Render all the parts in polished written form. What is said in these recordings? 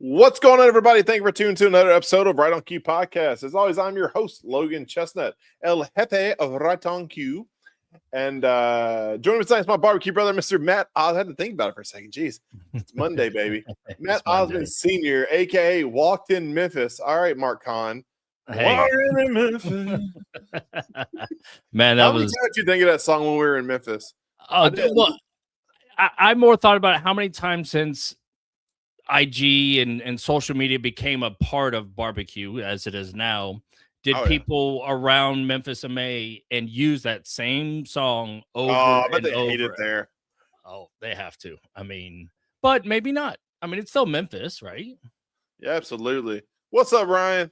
What's going on, everybody? Thank you for tuning to another episode of Right on Cue podcast. As always, I'm your host, Logan Chestnut, El Jefe of Right on Cue. And joining me tonight is my barbecue brother, Mr. Matt. I had to think about it for a second. Jeez, it's Monday, baby. Matt Osmond Sr., a.k.a. Walked in Memphis. All right, Mark Kahn. Hey. In Memphis. Man, How many times did you think of that song when we were in Memphis? I more thought about it, how many times since IG and social media became a part of barbecue as it is now, did people around Memphis and May and use that same song over but and they over? hate it there. Oh, they have to. I mean, but maybe not. I mean, it's still Memphis, right? Yeah, absolutely. What's up, Ryan?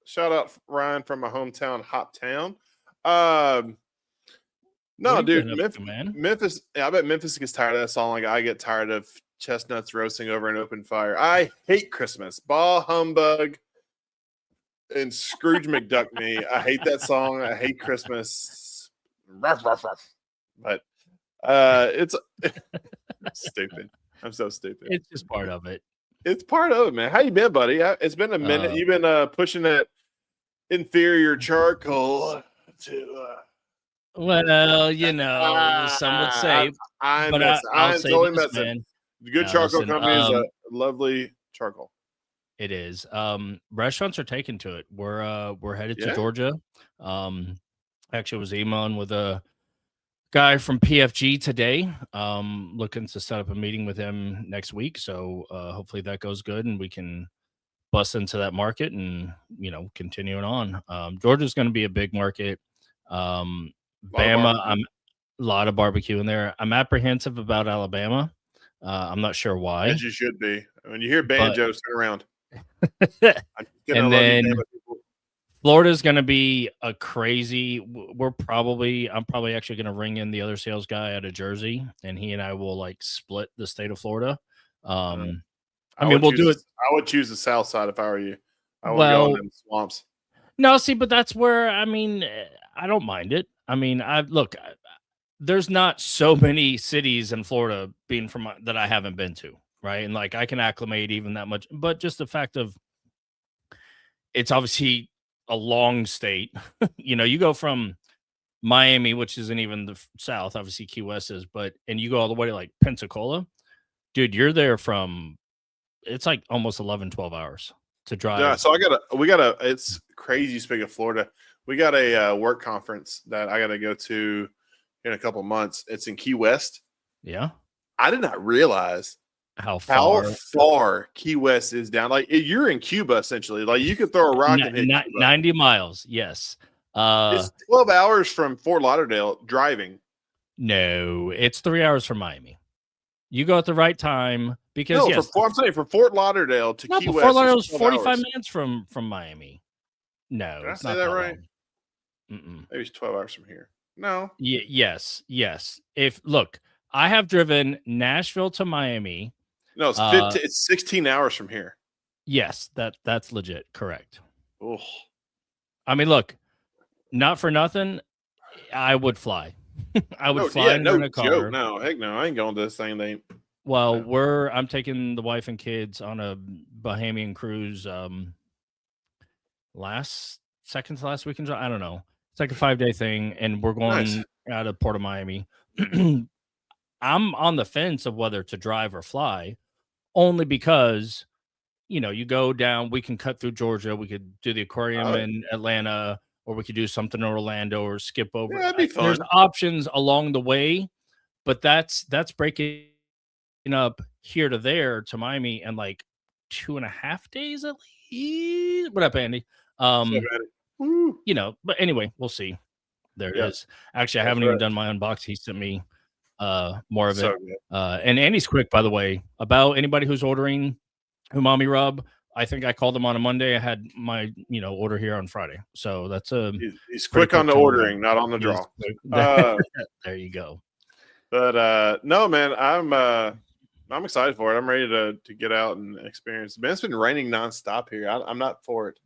Shout out Ryan from my hometown, Hop Town. No, dude, Memphis. Yeah, I bet Memphis gets tired of that song. Like I get tired of chestnuts roasting over an open fire. I hate Christmas. Bah humbug and Scrooge McDuck me. I hate that song. I hate Christmas. Ruff, ruff, ruff. But it's stupid. I'm so stupid. It's just part of it. It's part of it, man. How you been, buddy? It's been a minute. You've been pushing that inferior charcoal to well, you know, some would say, I'm totally messing. The good charcoal company is a lovely charcoal. It is. Restaurants are taking to it. We're headed to Georgia. Actually was emailing with a guy from PFG today. Looking to set up a meeting with him next week. So hopefully that goes good and we can bust into that market and continuing on. Georgia's going to be a big market. Bama, I'm a lot of barbecue in there. I'm apprehensive about Alabama. I'm not sure why. As you should be. When you hear banjos, turn around. And then Florida's going to be a crazy. I'm probably actually going to ring in the other sales guy out of Jersey, and he and I will split the state of Florida. I mean, we'll do it. I would choose the south side if I were you. I would go in the swamps. No, see, but that's where I don't mind it. I mean, there's not so many cities in Florida being from that I haven't been to, right? And I can acclimate even that much, but just the fact of it's obviously a long state. You go from Miami, which isn't even the south, obviously Key West is, and you go all the way to Pensacola, dude, you're there from, it's almost 11, 12 hours to drive. Yeah, so it's crazy. Speaking of Florida, we got a work conference that I got to go to in a couple months. It's in Key West. Yeah. I did not realize how far Key West is down. You're in Cuba, essentially. You could throw a rock and hit 90 miles. Yes. It's 12 hours from Fort Lauderdale driving. No, it's 3 hours from Miami. You go at the right time because I'm saying from Fort Lauderdale to Key West. Fort Lauderdale is 45 minutes from Miami. No, did I say that right? Maybe it's 12 hours from here. No. Yes. I have driven Nashville to Miami. No, it's it's 16 hours from here. Yes, that's legit. Correct. Oh. I mean, look, not for nothing, I would fly. I would fly in a car. Joke. No, heck no. I ain't going to this thing. I'm taking the wife and kids on a Bahamian cruise second to last weekend. I don't know. It's a 5-day thing, and we're going out of Port of Miami. I'm on the fence of whether to drive or fly, only because, you go down, we can cut through Georgia. We could do the aquarium in Atlanta, or we could do something in Orlando or skip over. Yeah, that'd be fun. There's options along the way, but that's breaking up here to there to Miami in 2.5 days at least. What up, Andy? But anyway, we'll see. There it is. Actually, I haven't even done my unboxing. He sent me more of it. And Andy's quick, by the way, about anybody who's ordering umami rub. I think I called him on a Monday. I had my order here on Friday. So that's he's quick on the ordering, not on the draw. There you go. But no, man, I'm excited for it. I'm ready to get out and experience. Man, it's been raining nonstop here. I'm not for it.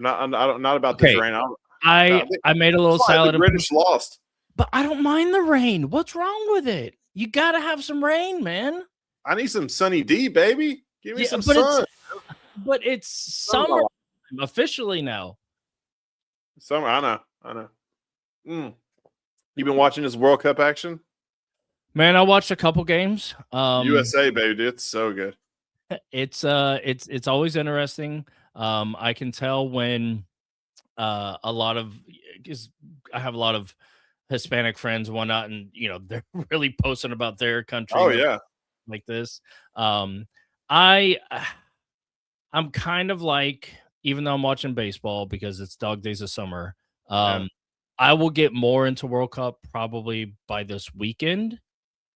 I'm not about this rain. I made a little salad. The British lost. But I don't mind the rain. What's wrong with it? You got to have some rain, man. I need some sunny D, baby. Give me some sun. but it's summer officially now. Summer, I know. You been watching this World Cup action? Man, I watched a couple games. USA, baby, dude, it's so good. It's always interesting. I can tell when a lot of, because I have a lot of Hispanic friends and whatnot, and they're really posting about their country. Oh yeah, like this. I'm kind of like, even though I'm watching baseball because it's dog days of summer, I will get more into World Cup probably by this weekend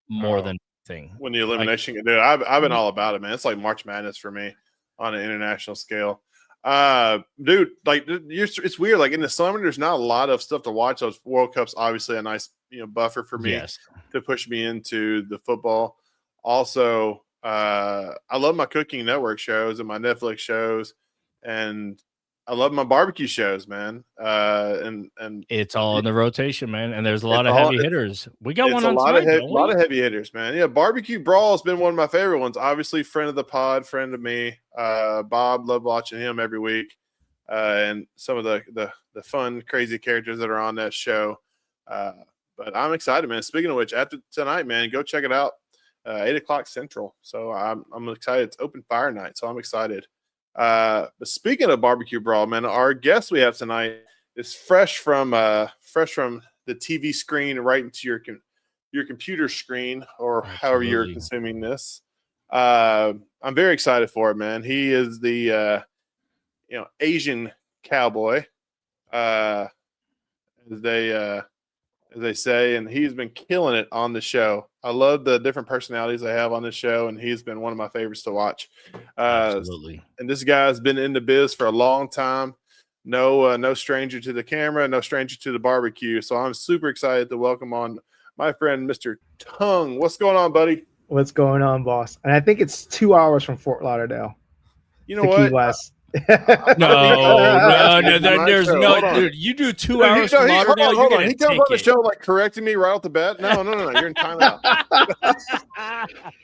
more than anything. When the elimination, dude, I've been all about it, man. It's like March Madness for me on an international scale. Dude, like it's weird. Like in the summer, there's not a lot of stuff to watch. Those World Cups, obviously, a nice buffer for me to push me into the football. Also, I love my cooking network shows and my Netflix shows, and I love my barbecue shows, man. And it's all in the rotation, man. And there's a lot of heavy hitters. We got one on a lot of heavy hitters, man. Yeah, Barbecue Brawl has been one of my favorite ones. Obviously, friend of the pod, friend of me. Bob, love watching him every week. And some of the fun, crazy characters that are on that show. But I'm excited, man. Speaking of which, after tonight, man, go check it out. 8 o'clock Central. So I'm excited. It's open fire night, so I'm excited. But speaking of Barbecue Brawl, man, our guest we have tonight is fresh from the TV screen right into your computer screen, or however you're consuming this. I'm very excited for it, man. He is the Asian cowboy, as they say, and he's been killing it on the show. I love the different personalities they have on the show, and he's been one of my favorites to watch. Absolutely. And this guy's been in the biz for a long time. No stranger to the camera, no stranger to the barbecue. So I'm super excited to welcome on my friend, Mr. TUNG. What's going on, buddy? What's going on, boss? And I think it's 2 hours from Fort Lauderdale. You know what? Key West. No, there's no, dude. You do 2 hours from Lauderdale. Hold on. He comes on the show like correcting me right off the bat. No. You're in timeout.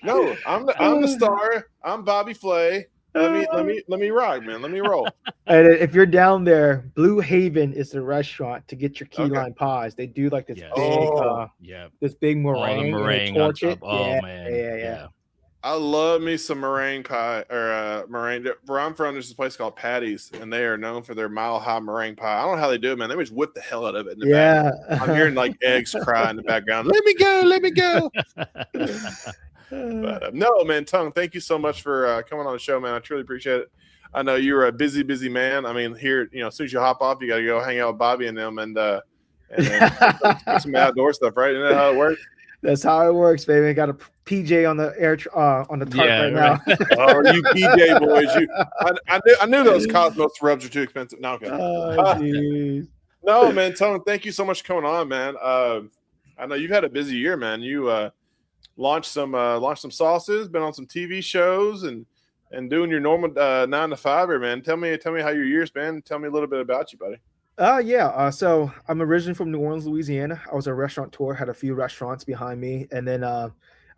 No, I'm the star. I'm Bobby Flay. Let me rock, man. Let me roll. And if you're down there, Blue Haven is the restaurant to get your key lime pies. They do like this this big meringue. Meringue on top. Oh man, yeah. I love me some meringue pie or meringue. Where I'm from, there's a place called Patty's, and they are known for their mile high meringue pie. I don't know how they do it, man. They just whip the hell out of it in the back. I'm hearing like eggs cry in the background. Let me go. But no, man, TUNG, thank you so much for coming on the show, man. I truly appreciate it. I know you're a busy man. I mean, here, as soon as you hop off, you got to go hang out with Bobby and them and do some outdoor stuff, right? Isn't that how it works? That's how it works, baby. Got a PJ on the on the tarp right now. Oh, you PJ boys! I knew those Cosmos rubs are too expensive. No, okay. No, man, TUNG, thank you so much for coming on, man. I know you've had a busy year, man. You launched some sauces, been on some TV shows, and doing your normal 9 to 5, man. Tell me how your year's been. Tell me a little bit about you, buddy. So I'm originally from New Orleans, Louisiana. I was a restaurateur, had a few restaurants behind me, and then I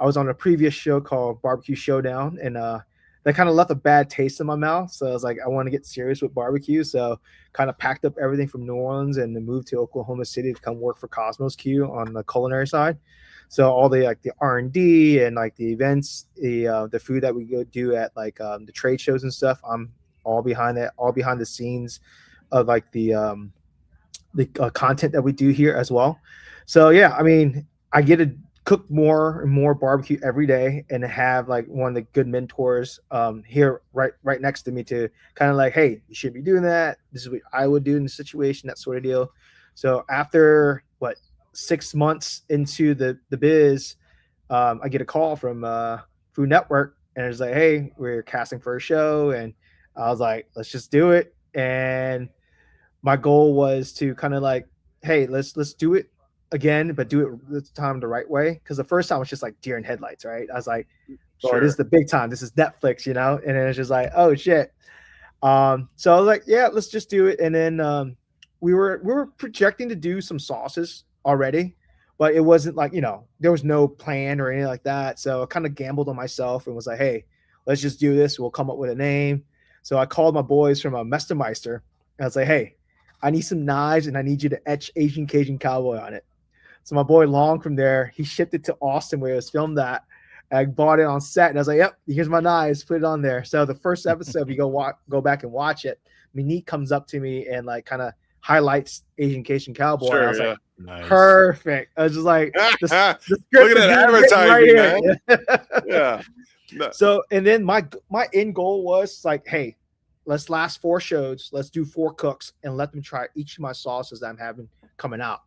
was on a previous show called Barbecue Showdown, and that kind of left a bad taste in my mouth. So I was like, I want to get serious with barbecue, so kind of packed up everything from New Orleans and moved to Oklahoma City to come work for Cosmos Q on the culinary side. So all the the R&D and like the events, the food that we go do at the trade shows and stuff, I'm all behind that, all behind the scenes of like the content that we do here as well. So yeah, I mean, I get to cook more and more barbecue every day, and have like one of the good mentors here right next to me to kind of like, hey, you should be doing that. This is what I would do in the situation, that sort of deal. So after 6 months into the biz, I get a call from Food Network, and it's like, hey, we're casting for a show, and I was like, let's just do it. And my goal was to kind of like, hey, let's do it again, but do it this time the right way. Because the first time was just like deer in headlights, right? I was like, oh, this is the big time. This is Netflix, And then it's just like, oh shit. So I was like, yeah, let's just do it. And then we were projecting to do some sauces already, but it wasn't like, there was no plan or anything like that. So I kind of gambled on myself and was like, hey, let's just do this. We'll come up with a name. So I called my boys from a Mestermeister. And I was like, hey, I need some knives and I need you to etch Asian Cajun Cowboy on it. So my boy Long from there, he shipped it to Austin where it was filmed at. I bought it on set and I was like, yep, here's my knives, put it on there. So the first episode, if you go back and watch it, Monique comes up to me and like kind of highlights Asian Cajun Cowboy. Sure, I was like, Nice. perfect. I was just like, the script look at is that written advertising, man. Yeah. No. So, and then my end goal was like, hey, let's last 4 shows. Let's do 4 cooks and let them try each of my sauces that I'm having coming out.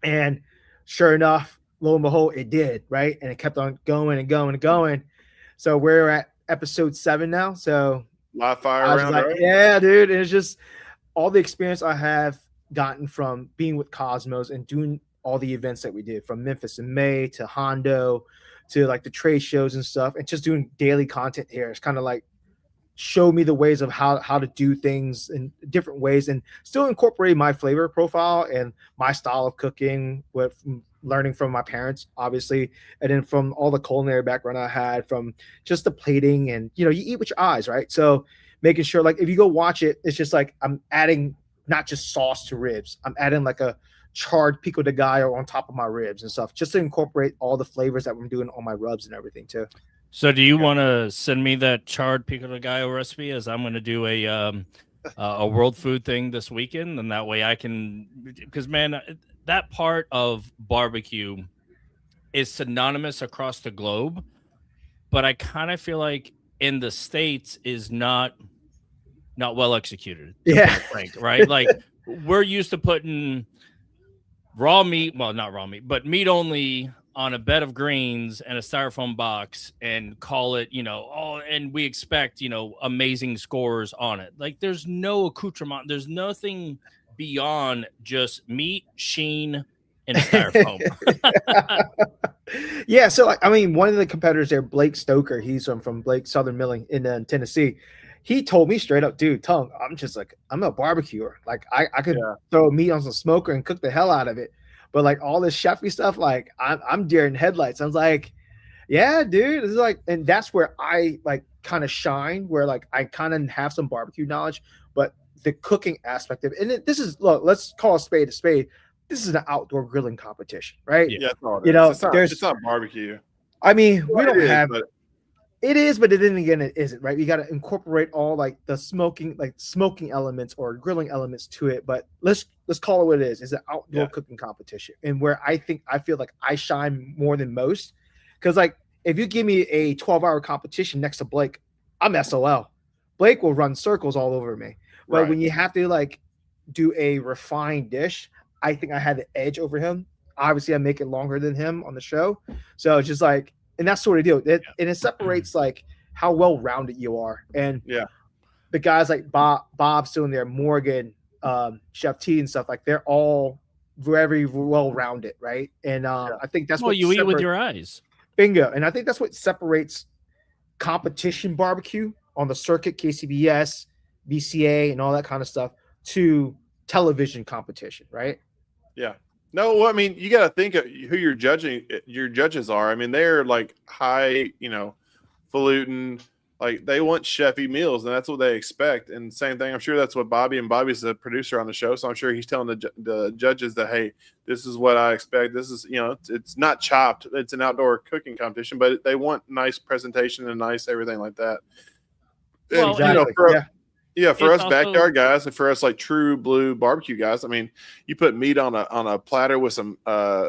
And sure enough, lo and behold, it did, right? And it kept on going and going and going. So we're at episode 7 now. So live fire I was around, like, right? yeah, dude. And it's just all the experience I have gotten from being with Cosmos and doing all the events that we did from Memphis in May to Hondo to like the trade shows and stuff, and just doing daily content here. It's kind of like show me the ways of how to do things in different ways and still incorporate my flavor profile and my style of cooking with learning from my parents, obviously, and then from all the culinary background I had from just the plating and, you eat with your eyes, right? So making sure like if you go watch it, it's just like I'm adding not just sauce to ribs. I'm adding like a charred pico de gallo on top of my ribs and stuff just to incorporate all the flavors that I'm doing on my rubs and everything too. So do you want to send me that charred pico de gallo recipe, as I'm going to do a world food thing this weekend, and that way I can, because man, that part of barbecue is synonymous across the globe, but I kind of feel like in the States is not well executed. Yeah, frank, right? Like we're used to putting raw meat, well, not raw meat, but meat only on a bed of greens and a styrofoam box and call it, and we expect, amazing scores on it. Like there's no accoutrement. There's nothing beyond just meat, sheen, and styrofoam. Yeah. So, I mean, one of the competitors there, Blake Stoker, he's from Blake Southern Milling in Tennessee. He told me straight up, dude, Tung, I'm just like, I'm a barbecuer. Like I could throw meat on some smoker and cook the hell out of it. But like all this chefy stuff, like I'm deer in headlights. I was like, yeah, dude. It's like, and that's where I like kind of shine, where like I kind of have some barbecue knowledge, but the cooking aspect of it. And this is, look, let's call a spade a spade. This is an outdoor grilling competition, right? Yeah, it's not barbecue. I mean, we don't have. But it is, but then again, it isn't, right? You got to incorporate all like the smoking elements or grilling elements to it. But let's call it what it is. It's an outdoor cooking competition, and where I feel like I shine more than most, because like if you give me a 12-hour competition next to Blake, I'm SOL. Blake will run circles all over me. But when you have to like do a refined dish, I think I had the edge over him. Obviously, I make it longer than him on the show, so it's just like. And that's sort of deal. And it separates like how well rounded you are. And the guys like Bob still in there, Morgan, Chef T and stuff, like they're all very well rounded, right? And I think that's what you eat with your eyes. Bingo. And I think that's what separates competition barbecue on the circuit, KCBS, VCA, and all that kind of stuff, to television competition, right? Yeah. No, well, I mean, you got to think of who your judges are. I mean, they're like high, falutin, like they want chefy meals, and that's what they expect. And same thing, I'm sure that's what Bobby's the producer on the show, so I'm sure he's telling the judges that, hey, this is what I expect. This is, it's not chopped. It's an outdoor cooking competition, but they want nice presentation and nice everything like that. Well, and, for us also backyard guys and for us like true blue barbecue guys, I mean, you put meat on a platter with some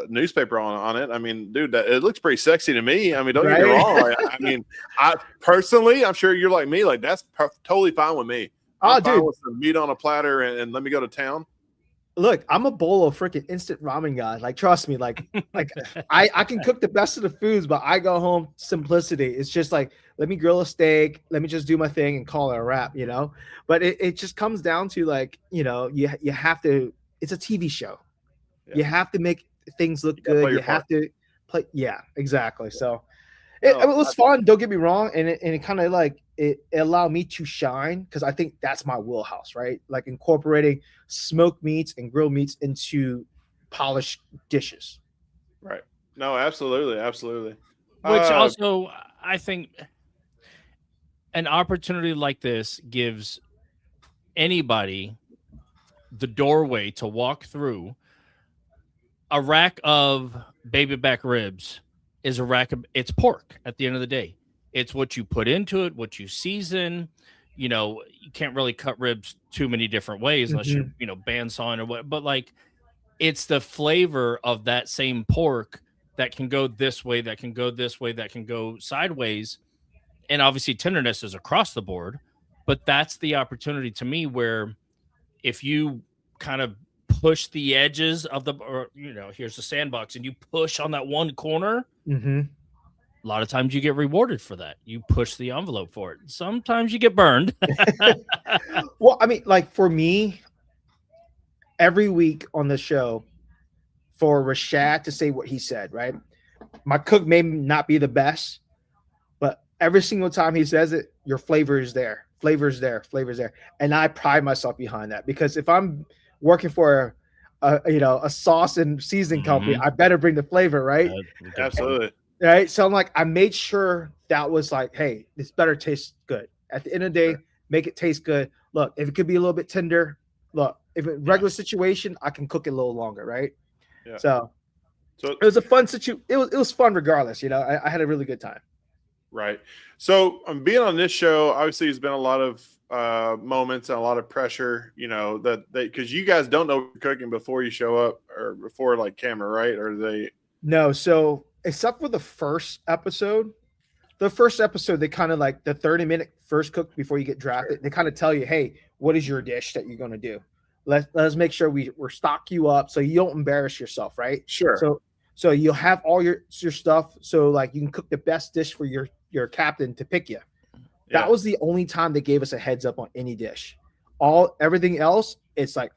newspaper on it. I mean, dude, it looks pretty sexy to me. I mean, don't get me wrong. Like, I mean, I personally, I'm sure you're like me. Like that's totally fine with me. I'm fine with some meat on a platter and let me go to town. Look, I'm a bowl of freaking instant ramen guy. Like, trust me, like I can cook the best of the foods, but I go home simplicity. It's just like, let me grill a steak, let me just do my thing and call it a wrap, But it just comes down to like, you have to. It's a TV show. Yeah. You have to make things look good. You have to play. Yeah, exactly. So it was fun. Don't get me wrong, and it kind of like it allowed me to shine because I think that's my wheelhouse, right? Like incorporating smoked meats and grilled meats into polished dishes. Right. No, absolutely. Which also, I think, an opportunity like this gives anybody the doorway to walk through. A rack of baby back ribs is a rack of, it's pork at the end of the day. It's what you put into it, what you season. You know, you can't really cut ribs too many different ways unless you're, you know, bandsawing or what. But like, it's the flavor of that same pork that can go this way, that can go this way, that can go sideways. And obviously tenderness is across the board. But that's the opportunity to me where if you kind of push the edges of the, or, you know, here's the sandbox and you push on that one corner, a lot of times you get rewarded for that. You push the envelope for it. Sometimes you get burned. Well, I mean, like for me, every week on the show, for Rashad to say what he said, right? My cook may not be the best, but every single time he says it, your flavor is there. Flavor's there. Flavor's there. And I pride myself behind that, because if I'm working for a sauce and seasoning company, I better bring the flavor, right? Absolutely. Right. So I'm like, I made sure that was like, hey, this better taste good. At the end of the day, make it taste good. Look, if it could be a little bit tender, look, if it's regular situation, I can cook it a little longer, right? Yeah. So it was a fun situation. It was fun regardless. You know, I had a really good time. Right. So being on this show, obviously, there's been a lot of moments and a lot of pressure, you know, that because you guys don't know you're cooking before you show up or before like camera, right? Or they? No. So except for the first episode, they kind of like the 30-minute first cook before you get drafted. They kind of tell you, hey, what is your dish that you're going to do? Let's make sure we're stock you up so you don't embarrass yourself, right? Sure. So you'll have all your stuff, so like you can cook the best dish for your captain to pick you. That was the only time they gave us a heads up on any dish. Everything else, it's like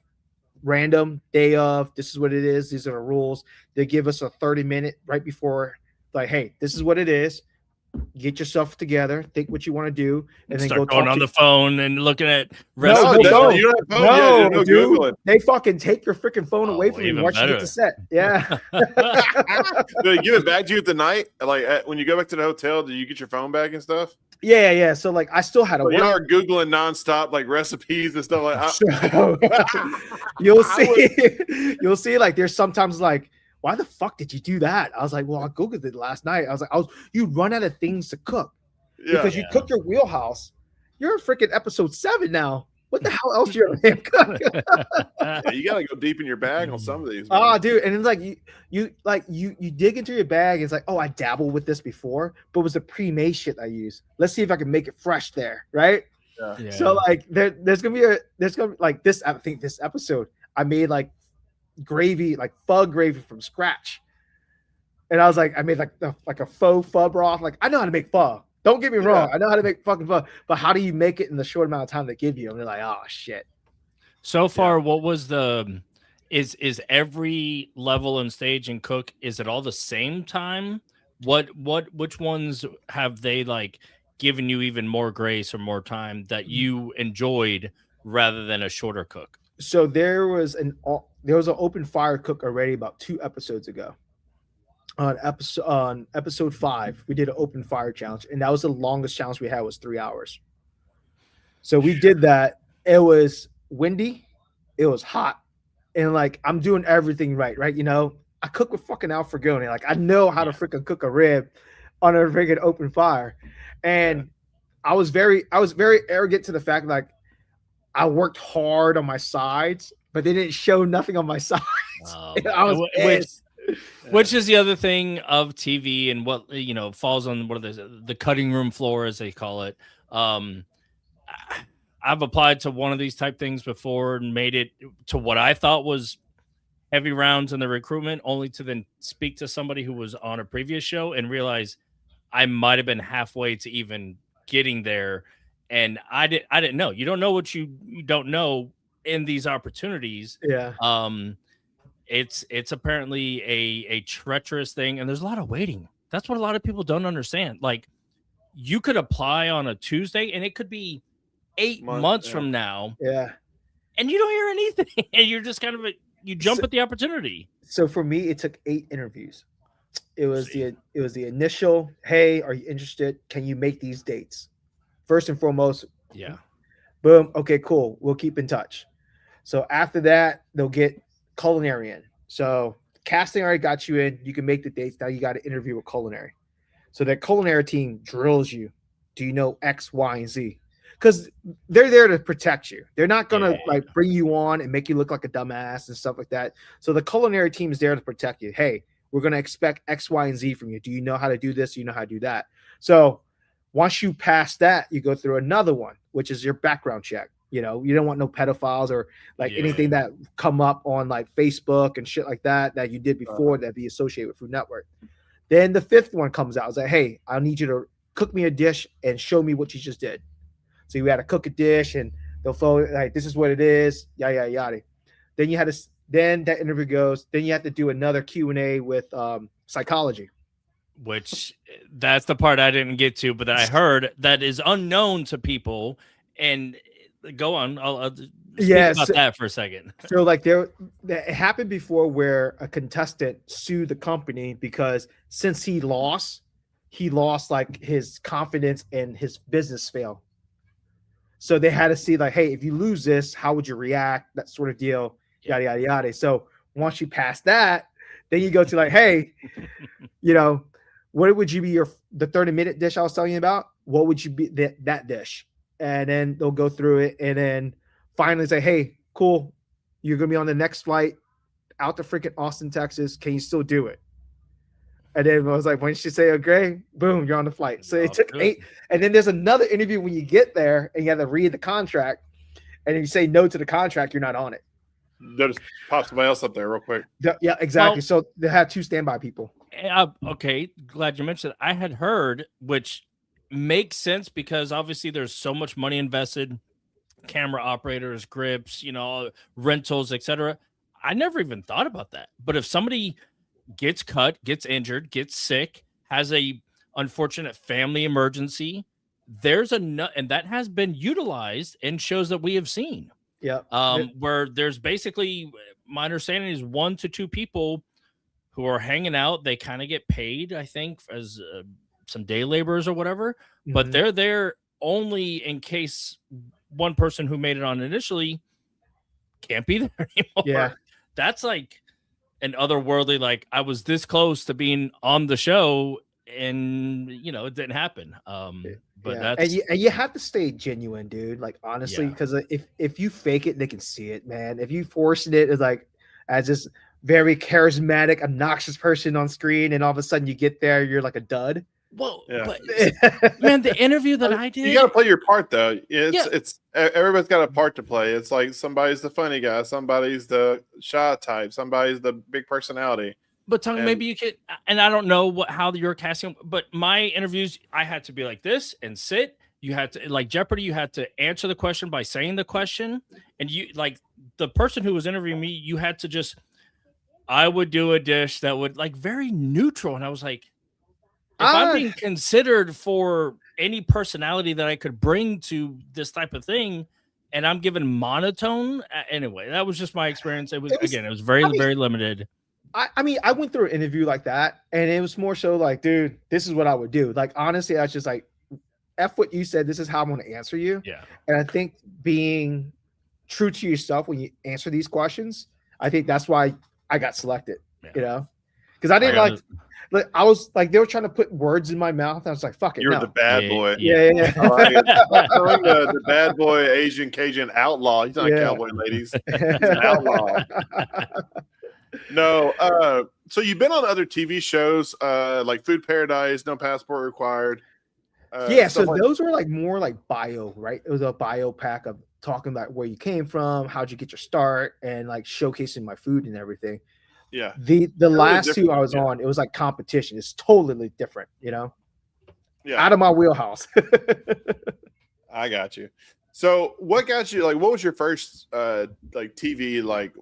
random, day of, this is what it is, these are the rules. They give us a 30-minute right before, like, hey, this is what it is. Get yourself together, think what you want to do, and then start go going talk on the phone and looking at recipes. No, dude. Googling. They fucking take your freaking phone away from you once you get to set. Yeah. Do they give it back to you at the night? Like when you go back to the hotel, do you get your phone back and stuff? Yeah. So like I still had a you are Googling nonstop like recipes and stuff like you'll see like there's sometimes like, why the fuck did you do that? I was like, well, I Googled it last night. I was like, you run out of things to cook because you cook your wheelhouse. You're a freaking episode 7 now. What the hell else you ever cook? You gotta go deep in your bag on some of these. Oh, dude, and it's like you dig into your bag. It's like, oh, I dabbled with this before, but it was a pre-made shit I used. Let's see if I can make it fresh there, right? Yeah. So like there's gonna be like this. I think this episode I made like gravy, like pho gravy from scratch, and I was like, I made like a faux pho broth. Like I know how to make pho. Don't get me wrong, I know how to make fucking pho, but how do you make it in the short amount of time they give you? And they're like, oh shit. So far, what was the? Is every level and stage and cook? Is it all the same time? Which ones have they like given you even more grace or more time that you enjoyed rather than a shorter cook? So there was an open fire cook already about 2 episodes ago. On episode 5, we did an open fire challenge, and that was the longest challenge we had, was 3 hours. So we did that. It was windy, it was hot, and like I'm doing everything right. You know, I cook with fucking Al Fragoni. Like I know how to freaking cook a rib on a freaking open fire, and I was very arrogant to the fact like I worked hard on my sides, but they didn't show nothing on my sides. I was pissed. Which is the other thing of TV and what, you know, falls on what are the cutting room floor, as they call it. I've applied to one of these type things before and made it to what I thought was heavy rounds in the recruitment, only to then speak to somebody who was on a previous show and realize I might have been halfway to even getting there. And I didn't know. You don't know what you don't know in these opportunities. Yeah. It's apparently a treacherous thing, and there's a lot of waiting. That's what a lot of people don't understand. Like, you could apply on a Tuesday, and it could be 8 months from now. Yeah, and you don't hear anything, and you're just kind of you jump at the opportunity. So for me, it took 8 interviews. It was the initial, hey, are you interested? Can you make these dates? first and foremost. Yeah. Boom. Okay, cool. We'll keep in touch. So after that, they'll get culinary in. So casting already got you in. You can make the dates. Now you got to interview with culinary. So that culinary team drills you. Do you know X, Y, and Z? Because they're there to protect you. They're not gonna like bring you on and make you look like a dumbass and stuff like that. So the culinary team is there to protect you. Hey, we're gonna expect X, Y, and Z from you. Do you know how to do this? Do you know how to do that? So once you pass that, you go through another one, which is your background check. You know, you don't want no pedophiles or like anything that come up on like Facebook and shit like that you did before that be associated with Food Network. Then the fifth one comes out. It's like, hey, I need you to cook me a dish and show me what you just did. So you had to cook a dish and they'll follow like this is what it is, yada yada. Then you had to then that interview goes. Then you have to do another Q&A with psychology. Which that's the part I didn't get to, but that I heard that is unknown to people. And go on, I'll speak about that for a second. So like it happened before where a contestant sued the company because since he lost like his confidence and his business failed. So they had to see like, hey, if you lose this, how would you react? That sort of deal, yada yada yada. So once you pass that, then you go to like, hey, you know, what would you be the 30-minute dish I was telling you about? What would you be that dish? And then they'll go through it and then finally say, hey, cool, you're gonna be on the next flight out to freaking Austin, Texas. Can you still do it? And then I was like, once you say okay, boom, you're on the flight. So it took 8. And then there's another interview when you get there and you have to read the contract. And if you say no to the contract, you're not on it. They'll just pop somebody else up there real quick. Yeah, exactly. Well, so they have 2 standby people. Okay, glad you mentioned it. I had heard, which makes sense because obviously there's so much money invested, camera operators, grips, you know, rentals, etc. I never even thought about that. But if somebody gets cut, gets injured, gets sick, has a unfortunate family emergency, there's and that has been utilized in shows that we have seen. Yeah. Where there's basically, my understanding is 1 to 2 people who are hanging out. They kind of get paid, I think, as some day laborers or whatever, but they're there only in case one person who made it on initially can't be there anymore. Yeah. That's like an otherworldly, like I was this close to being on the show and you know, it didn't happen. But that's and you have to stay genuine, dude. Like honestly, because if you fake it, they can see it, man. If you force it as like as this very charismatic, obnoxious person on screen, and all of a sudden you get there, you're like a dud. Well, but, man, the interview that I did, you got to play your part though. It's everybody's got a part to play. It's like somebody's the funny guy, somebody's the shy type, somebody's the big personality. But Tung, maybe you could, and I don't know how you're casting, but my interviews, I had to be like this and sit. You had to, like Jeopardy, you had to answer the question by saying the question. And you, like the person who was interviewing me, you had to just, I would do a dish that would like very neutral. And I was like, if I'm being considered for any personality that I could bring to this type of thing, and I'm given monotone, anyway, that was just my experience. It was very, very limited. I mean, I went through an interview like that, and it was more so like, dude, this is what I would do. Like, honestly, I was just like, F what you said. This is how I'm going to answer you. Yeah. And I think being true to yourself when you answer these questions, I think that's why I got selected, you know, because I didn't like, I was like, they were trying to put words in my mouth. I was like, fuck it. You're the bad boy. Yeah. The bad boy, Asian, Cajun outlaw. He's not a cowboy, ladies. He's an outlaw. No. So you've been on other TV shows, like Food Paradise, No Passport Required. So those were like more like bio, right? It was a bio pack of talking about where you came from, how'd you get your start, and like showcasing my food and everything. Yeah. The last 2 I was on, it was like competition. It's totally different, you know? Yeah. Out of my wheelhouse. I got you. So what got you, like, what was your first like TV, like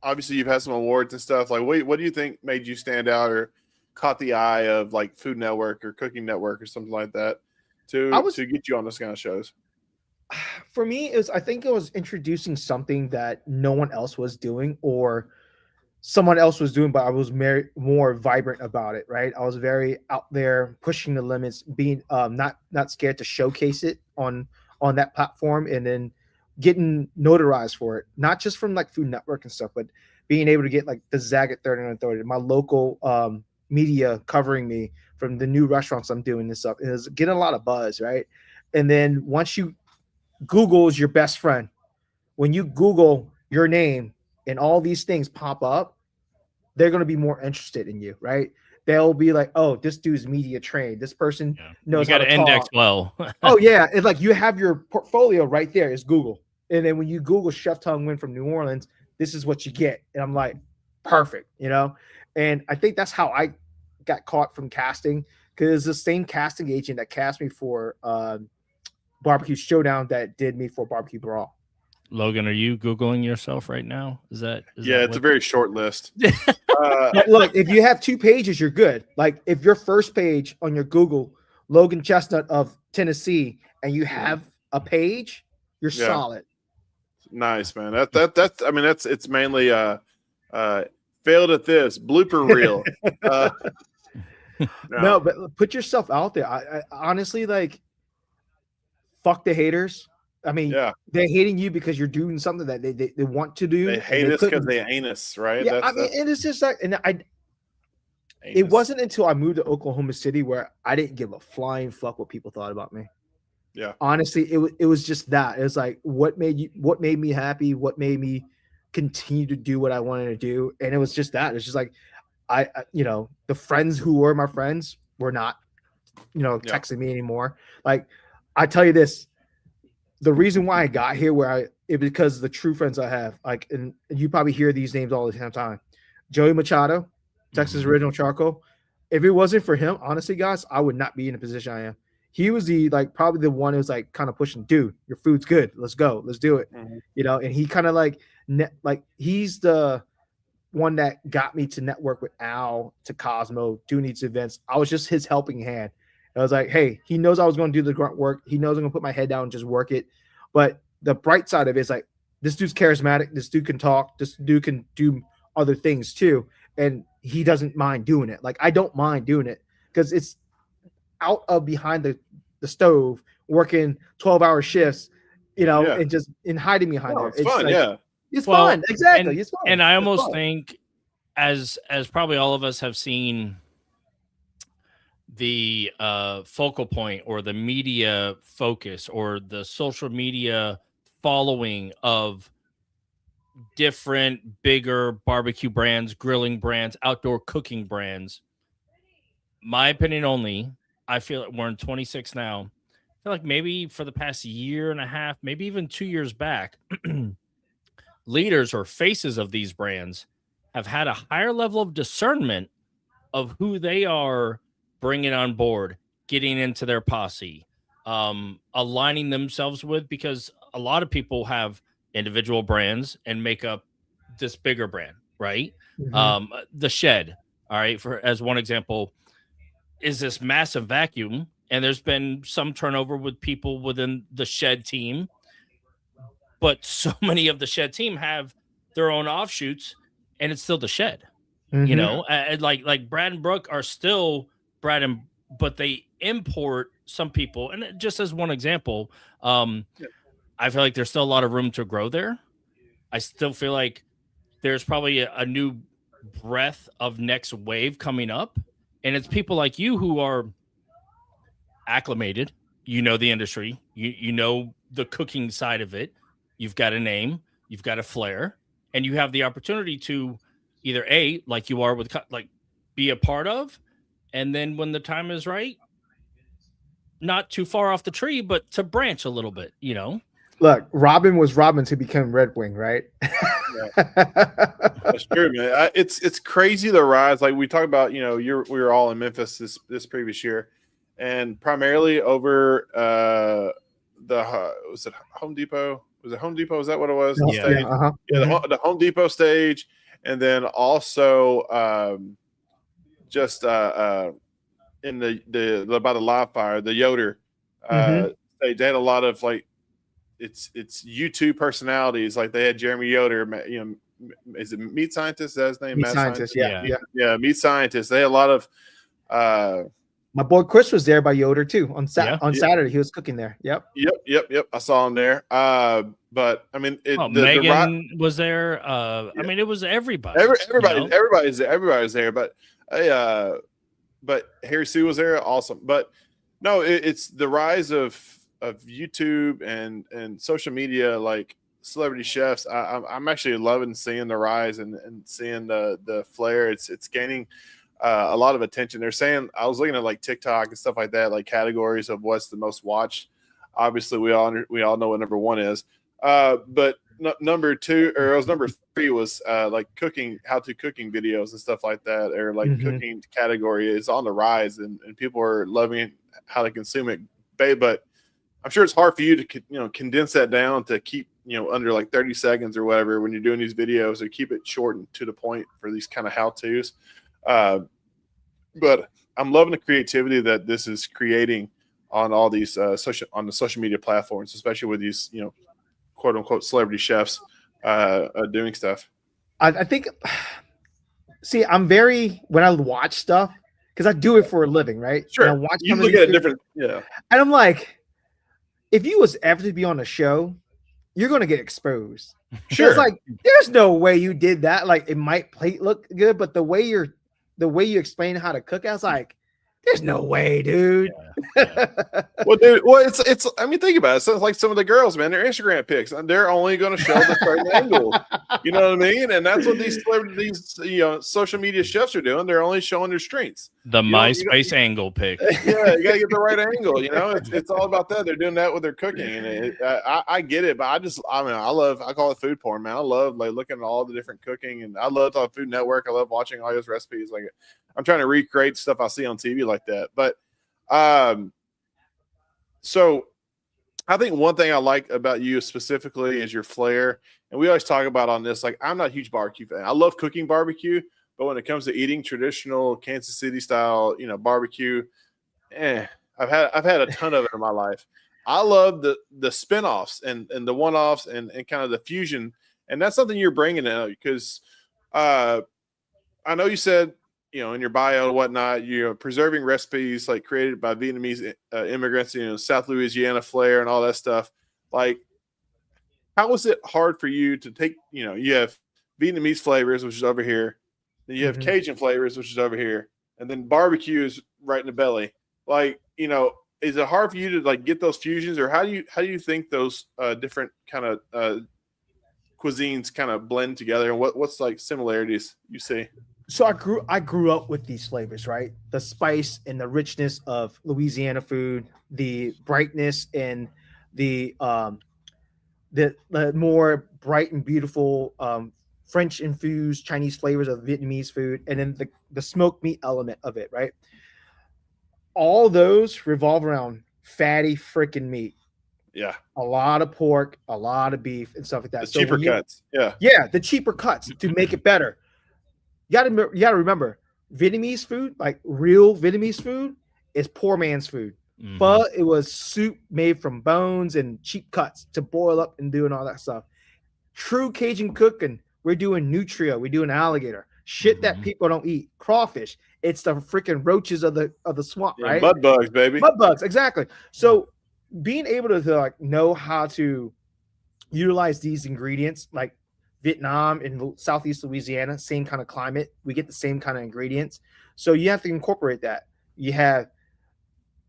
obviously you've had some awards and stuff. Like what do you think made you stand out or caught the eye of like Food Network or Cooking Network or something like that to get you on this kind of shows? For me, I think it was introducing something that no one else was doing, or someone else was doing, but I was more vibrant about it, right? I was very out there, pushing the limits, being not scared to showcase it on that platform, and then getting notarized for it, not just from like Food Network and stuff, but being able to get like the Zag at 30 and 30, my local media covering me from the new restaurants I'm doing this stuff. It was getting a lot of buzz, right? And then once you Google is your best friend, when you Google your name and all these things pop up, they're going to be more interested in you, right? They'll be like, oh, this dude's media trained. This person knows how to talk. Index well. Oh yeah, it's like you have your portfolio right there is Google, and then when you Google Chef Tung Nguyen from New Orleans, this is what you get, and I'm like, perfect, And I think that's how I got caught from casting, because the same casting agent that cast me for Barbecue Showdown that did me for Barbecue Brawl. Logan, are you Googling yourself right now? Is that it's a very short list. Look, if you have 2 pages, you're good. Like if your first page on your Google, Logan Chestnut of Tennessee, and you have a page, you're solid. Nice, man. That's I mean, it's mainly failed at this blooper reel. No, but put yourself out there. I honestly, like, fuck the haters. I mean, they're hating you because you're doing something that they want to do. They hate us because they ain't us, right? Yeah, I mean, and it's just like, and it wasn't until I moved to Oklahoma City where I didn't give a flying fuck what people thought about me. Yeah, honestly, it was just that. It was like, what made me happy? What made me continue to do what I wanted to do? And it was just that. It's just like, I the friends who were my friends were not, texting me anymore. Like, I tell you this. The reason why I got here because the true friends I have, like, and you probably hear these names all the time. Joey Machado, Texas Original Charcoal. If it wasn't for him, honestly, guys, I would not be in the position I am. He was probably the one who was like kind of pushing, dude, your food's good. Let's go. Let's do it. And he kind of like he's the one that got me to network with Al, to Cosmo, doing these events. I was just his helping hand. I was like, hey, he knows I was going to do the grunt work. He knows I'm going to put my head down and just work it. But the bright side of it is like, this dude's charismatic. This dude can talk. This dude can do other things too. And he doesn't mind doing it. Like, I don't mind doing it because it's out of behind the stove, working 12-hour shifts, and just hiding behind there. It's fun, It's fun. Exactly. It's fun. And I almost think as probably all of us have seen the focal point or the media focus or the social media following of different bigger barbecue brands, grilling brands, outdoor cooking brands. My opinion only, I feel like we're in 26 now. I feel like maybe for the past year and a half, maybe even 2 years back, leaders or faces of these brands have had a higher level of discernment of who they are bringing on board, getting into their posse, aligning themselves with, because a lot of people have individual brands and make up this bigger brand, right? The Shed, all right, as one example, is this massive vacuum, and there's been some turnover with people within the Shed team, but so many of the Shed team have their own offshoots, and it's still the Shed. Like Brad and Brooke are still but they import some people. And just as one example, I feel like there's still a lot of room to grow there. I still feel like there's probably a new breath of next wave coming up. And it's people like you who are acclimated, the industry, you know the cooking side of it. You've got a name, you've got a flair, and you have the opportunity to either like you are with, like, be a part of, and then when the time is right, not too far off the tree, but to branch a little bit, Look, Robin was Robin to become Red Wing, right? That's true, man. It's crazy the rise. Like we talked about, we were all in Memphis this previous year, and primarily over was it Home Depot? Was it Home Depot? Was that what it was? The Home Depot stage, and then also just in the by the live fire, the Yoder stage. They had a lot of like it's YouTube personalities. Like they had Jeremy Yoder, is it Meat Scientist? Is that his name? Meat Scientist. Yeah. Meat Scientist. They had a lot of. My boy Chris was there by Yoder too on Saturday. He was cooking there. Yep. I saw him there. But I mean, Megan was there. I mean, it was everybody. Everybody's there. But Harry Sue was there. Awesome. But no, it's the rise of YouTube and social media, like celebrity chefs. I'm actually loving seeing the rise and seeing the flair. It's gaining a lot of attention. They're saying, I was looking at like TikTok and stuff like that, like categories of what's the most watched. Obviously, we all know what number one is. But number two, or it was number three, was like how-to cooking videos and stuff like that, or like cooking category is on the rise, and people are loving how to consume it. But I'm sure it's hard for you to condense that down to keep under like 30 seconds or whatever when you're doing these videos, or keep it short and to the point for these kind of how-tos. But I'm loving the creativity that this is creating on all these the social media platforms, especially with these quote unquote celebrity chefs doing stuff. I think, see, I'm very, when I watch stuff, because I do it for a living, right? Sure. And I watch you look at it different, yeah. And I'm like, if you was ever to be on a show, you're gonna get exposed. Sure. It's like, there's no way you did that. Like, it might look good, but the way you explain how to cook, I was like, there's no way, dude. Yeah. Well, dude, it's. I mean, think about it. So it's like some of the girls, man. Their Instagram pics, and they're only going to show the certain angles. You know what I mean? And that's what these social media chefs are doing. They're only showing their strengths. The MySpace angle pic. Yeah, you got to get the right angle. It's all about that. They're doing that with their cooking, and I get it. But I call it food porn, man. I love like looking at all the different cooking, and I love the Food Network. I love watching all those recipes. Like, I'm trying to recreate stuff I see on TV like that. But so I think one thing I like about you specifically is your flair. And we always talk about on this, like, I'm not a huge barbecue fan. I love cooking barbecue, but when it comes to eating traditional Kansas City style, barbecue, I've had a ton of it in my life. I love the spinoffs and the one-offs and kind of the fusion. And that's something you're bringing in, because I know you said, in your bio and whatnot, you're preserving recipes like created by Vietnamese immigrants, South Louisiana flair and all that stuff. Like, how was it hard for you to take, you have Vietnamese flavors, which is over here, then you have Cajun flavors, which is over here, and then barbecue is right in the belly. Like, is it hard for you to like get those fusions, or how do you think those different kind of cuisines kind of blend together, and what's like similarities you see? So I grew up with these flavors, right? The spice and the richness of Louisiana food, the brightness and the more bright and beautiful French infused Chinese flavors of Vietnamese food, and then the smoked meat element of it, right? All those revolve around fatty freaking meat. Yeah. A lot of pork, a lot of beef, and stuff like that. The cheaper cuts. Yeah. Yeah, the cheaper cuts to make it better. You gotta remember, Vietnamese food, like real Vietnamese food, is poor man's food. But it was soup made from bones and cheap cuts to boil up and doing all that stuff. True Cajun cooking, we're doing nutria, we're doing alligator, shit that people don't eat, crawfish. It's the freaking roaches of the swamp, right? Mud bugs, baby. Mud bugs, exactly. So being able to like know how to utilize these ingredients, like Vietnam and Southeast Louisiana, same kind of climate. We get the same kind of ingredients. So you have to incorporate that. You have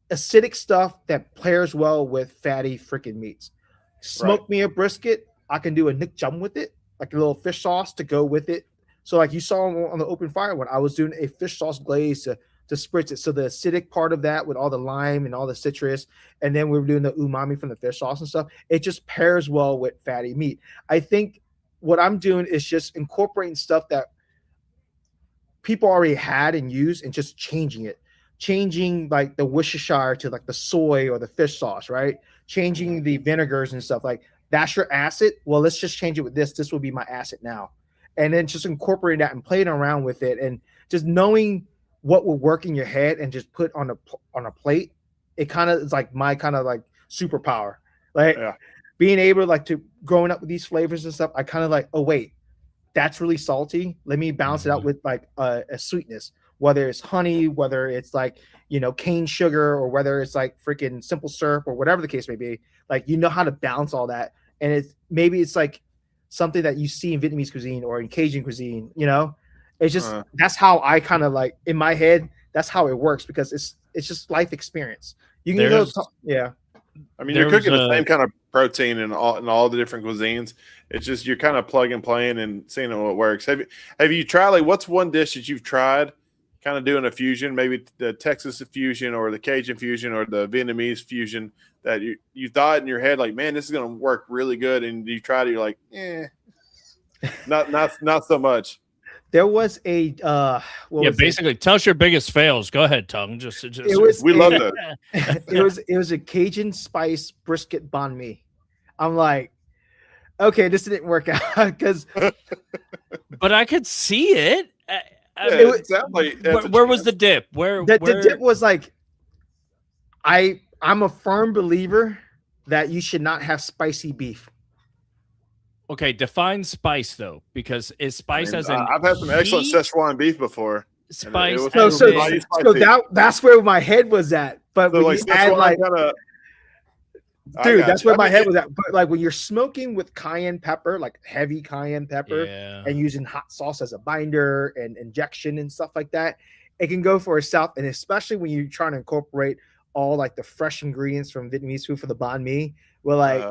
acidic stuff that pairs well with fatty freaking meats. Smoke me a brisket. I can do a Nick Jum with it, like a little fish sauce to go with it. So like you saw on the open fire one, I was doing a fish sauce glaze to spritz it. So the acidic part of that with all the lime and all the citrus, and then we were doing the umami from the fish sauce and stuff. It just pairs well with fatty meat. I think what I'm doing is just incorporating stuff that people already had and used and just changing like the Worcestershire to like the soy or the fish sauce, right? Changing the vinegars and stuff. Like, that's your acid. Well, let's just change it with this. This will be my acid now. And then just incorporating that and playing around with it and just knowing what will work in your head and just put on a plate. It kind of is like my kind of like superpower. Like, being able to growing up with these flavors and stuff, I kind of like, oh wait, that's really salty. Let me balance it out with like a sweetness, whether it's honey, whether it's like, cane sugar, or whether it's like freaking simple syrup or whatever the case may be. Like, how to balance all that. And it's like something that you see in Vietnamese cuisine or in Cajun cuisine, it's just, that's how I kind of like in my head, that's how it works, because it's just life experience. You can yeah. I mean, you're cooking the same kind of protein in all the different cuisines. It's just you're kind of plug and playing and seeing what works. Have you tried, like, what's one dish that you've tried kind of doing a fusion, maybe the Texas fusion or the Cajun fusion or the Vietnamese fusion, that you thought in your head, like, man, this is going to work really good, and you tried it, you're like, not so much. There was a basically tell us your biggest fails. Go ahead, Tung. We love that. It was a Cajun spice brisket banh mi. I'm like, okay, this didn't work out because, but I could see it. Where was the dip? The dip was like, I'm a firm believer that you should not have spicy beef. Okay, define spice though, because is spice as in I've had some excellent Szechuan beef before. Spice. So that's where my head was at. But when you add like, dude, that's where my head was at. But like when you're smoking with cayenne pepper, like heavy cayenne pepper, and using hot sauce as a binder and injection and stuff like that, it can go for itself. And especially when you're trying to incorporate all like the fresh ingredients from Vietnamese food for the banh mi, with like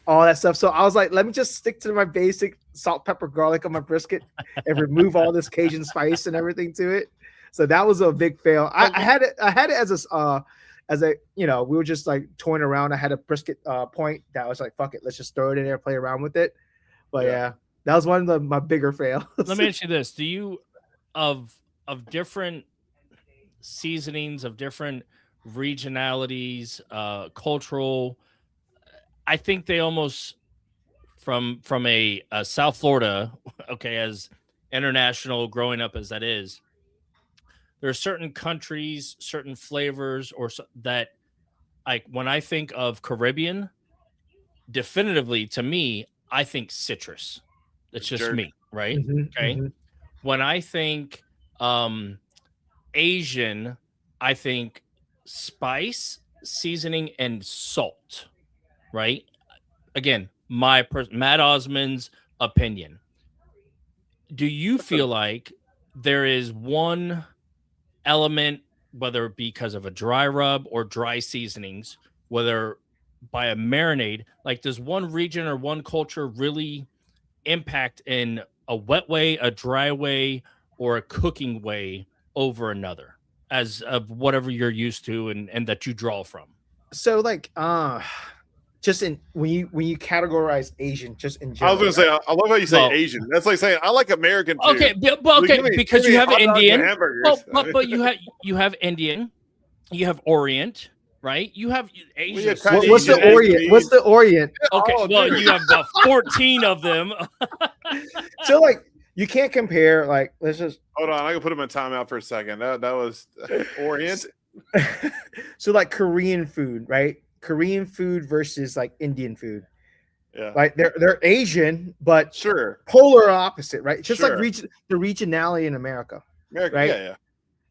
all that stuff. So I was like, let me just stick to my basic salt, pepper, garlic on my brisket and remove all this Cajun spice and everything to it. So that was a big fail. I had it as a we were just like toying around. I had a brisket point that I was like, fuck it, let's just throw it in there, play around with it. But yeah, that was one of my bigger fails. Let me ask you this: do you of different seasonings, of different regionalities, cultural? I think they almost from a South Florida, okay, as international growing up as that is, there are certain countries, certain flavors, or that, like when I think of Caribbean, definitively to me, I think citrus. It's just me, right? Okay. When I think Asian, I think spice, seasoning, and salt. Right? Again, Matt Osmond's opinion. Do you feel like there is one element, whether because of a dry rub or dry seasonings, whether by a marinade, like does one region or one culture really impact in a wet way, a dry way, or a cooking way over another, as of whatever you're used to and that you draw from? So like just when you categorize Asian, just in general. I was gonna say, I love how you say Asian. That's like saying I like American food. Okay, because you have Indian, but you have Indian, you have Orient, right? You have Asian. What's the Orient? What's the Orient? Okay, you have about 14 of them. So like you can't compare. Like let's just hold on. I can put them in timeout for a second. That was Orient. So like Korean food, right? Korean food versus like Indian food. Yeah. Like they're Asian, but sure, polar opposite, right? Just like the regionality in America. Right? Yeah.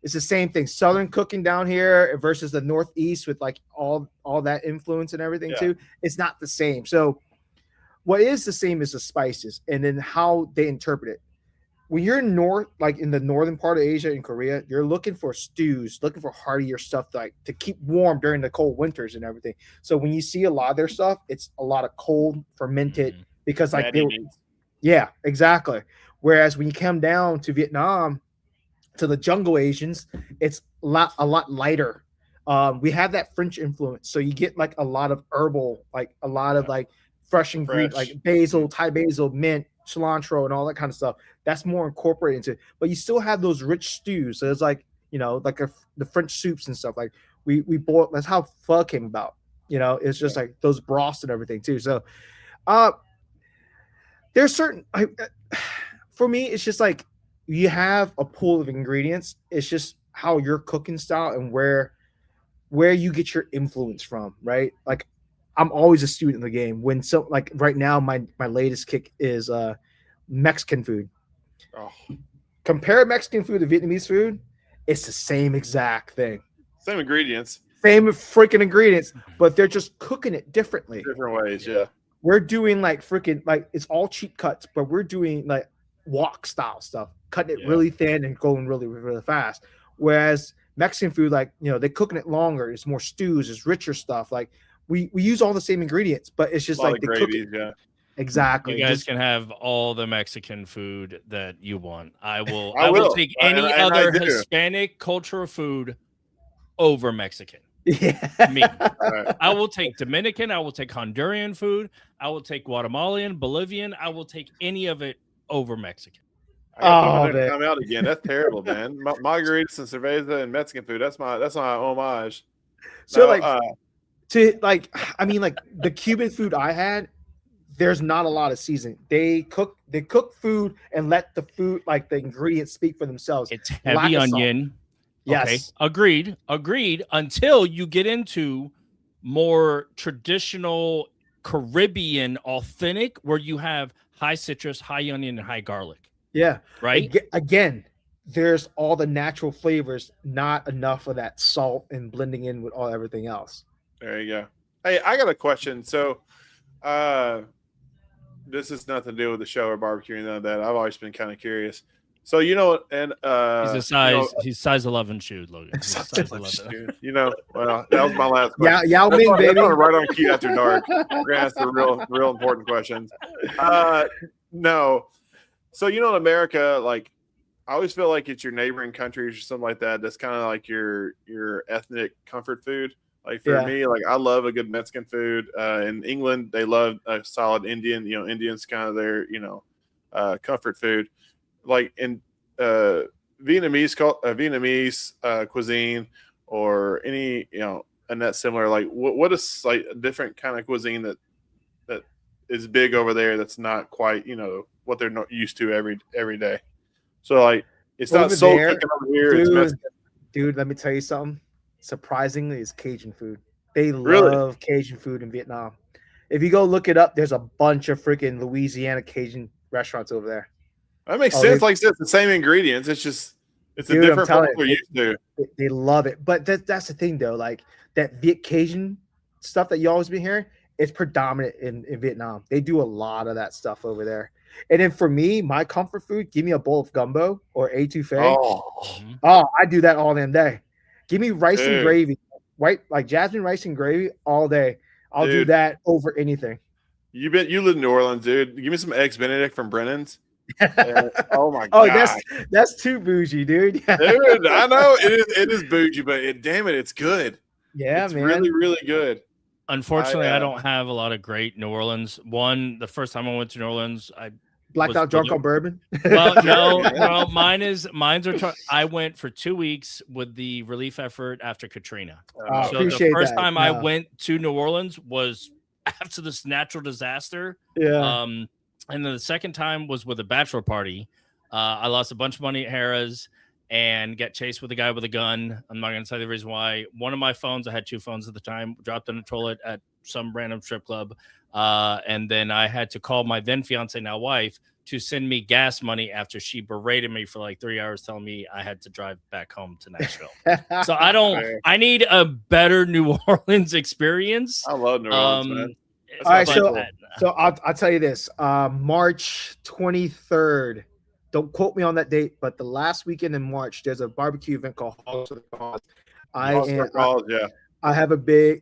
It's the same thing. Southern cooking down here versus the Northeast with like all that influence and everything too. It's not the same. So what is the same is the spices and then how they interpret it. When you're like in the northern part of Asia in Korea, you're looking for stews, looking for heartier stuff to keep warm during the cold winters and everything. So when you see a lot of their stuff, it's a lot of cold fermented because like exactly. Whereas when you come down to Vietnam, to the jungle Asians, it's a lot lighter. We have that French influence, so you get like a lot of herbal, like a lot of like fresh ingredients, like basil, Thai basil, mint, cilantro, and all that kind of stuff. That's more incorporated into it, but you still have those rich stews. So it's like like the French soups and stuff. Like we boil. That's how pho came about. It's just like those broths and everything too. So, there's certain. For me, it's just like you have a pool of ingredients. It's just how your cooking style and where you get your influence from, right? Like I'm always a student in the game. Like right now, my latest kick is Mexican food. Oh, Compare Mexican food to Vietnamese food, it's the same exact thing. same ingredients, Same freaking ingredients, but they're just cooking it differently. different ways. Yeah. We're doing like freaking like it's all cheap cuts, but we're doing like wok style stuff, cutting it really thin and going really, really fast. Whereas Mexican food, like they're cooking it longer. It's more stews, it's richer stuff. Like we use all the same ingredients, but it's just like the gravies. Yeah. Exactly. You guys can have all the Mexican food that you want. I will take And any I other do. Hispanic culture of food over Mexican. Yeah. Me. I will take Dominican. I will take Honduran food. I will take Guatemalan, Bolivian. I will take any of it over Mexican. I gotta come out again. That's terrible, man. Margaritas and cerveza and Mexican food. That's my homage. So I mean, like the Cuban food I had, there's not a lot of seasoning. They cook food and let the food, like the ingredients, speak for themselves. It's heavy onion. Yes. Okay. Agreed. Until you get into more traditional Caribbean authentic, where you have high citrus, high onion, and high garlic. Yeah. Right. Again, there's all the natural flavors, not enough of that salt and blending in with everything else. There you go. Hey, I got a question. So, this has nothing to do with the show or barbecue or none of that. I've always been kind of curious. So and he's size 11 shoe, Logan. Size 11. Well, that was my last question. Yao Ming, baby. Right on cue after dark. We're gonna ask the real important questions. No. So in America, like I always feel like it's your neighboring countries or something like that. That's kind of like your ethnic comfort food. Like for me, like I love a good Mexican food. In England, they love a solid Indian. Indian's kind of their comfort food. Like in Vietnamese cuisine or any and that's similar. Like what is like a different kind of cuisine that is big over there that's not quite what they're not used to every day. So like it's not soul cooking over here. Dude, let me tell you something. Surprisingly, is Cajun food. They love Cajun food in Vietnam. If you go look it up, there's a bunch of freaking Louisiana Cajun restaurants over there. That makes sense. Like it's the same ingredients. It's just a different one we're used to. They love it. But that's the thing though. Like that Viet Cajun stuff that you always been hearing, it's predominant in Vietnam. They do a lot of that stuff over there. And then for me, my comfort food, give me a bowl of gumbo or etouffee. Oh, I do that all damn day. Give me rice and gravy, right? Like jasmine rice and gravy all day. I'll do that over anything. You live in New Orleans, dude. Give me some eggs Benedict from Brennan's. Oh my god! That's too bougie, dude. Dude, I know it is bougie, but damn it, it's good. Yeah, it's man, really, really good. Unfortunately, I don't have a lot of great New Orleans. The first time I went to New Orleans, I blacked out drunk on bourbon. Well, no, mine's. I went for 2 weeks with the relief effort after Katrina. So the first time I went to New Orleans was after this natural disaster. Yeah. And then the second time was with a bachelor party. I lost a bunch of money at Harrah's and got chased with a guy with a gun. I'm not going to tell you the reason why. One of my phones, I had 2 phones at the time, dropped in a toilet at some random strip club. And then I had to call my then fiance, now wife, to send me gas money after she berated me for like 3 hours, telling me I had to drive back home to Nashville. So I need a better New Orleans experience. I love New Orleans, man. All right, so I'll tell you this. March 23rd. Don't quote me on that date, but the last weekend in March, there's a barbecue event called HOUSEEEE. I have a big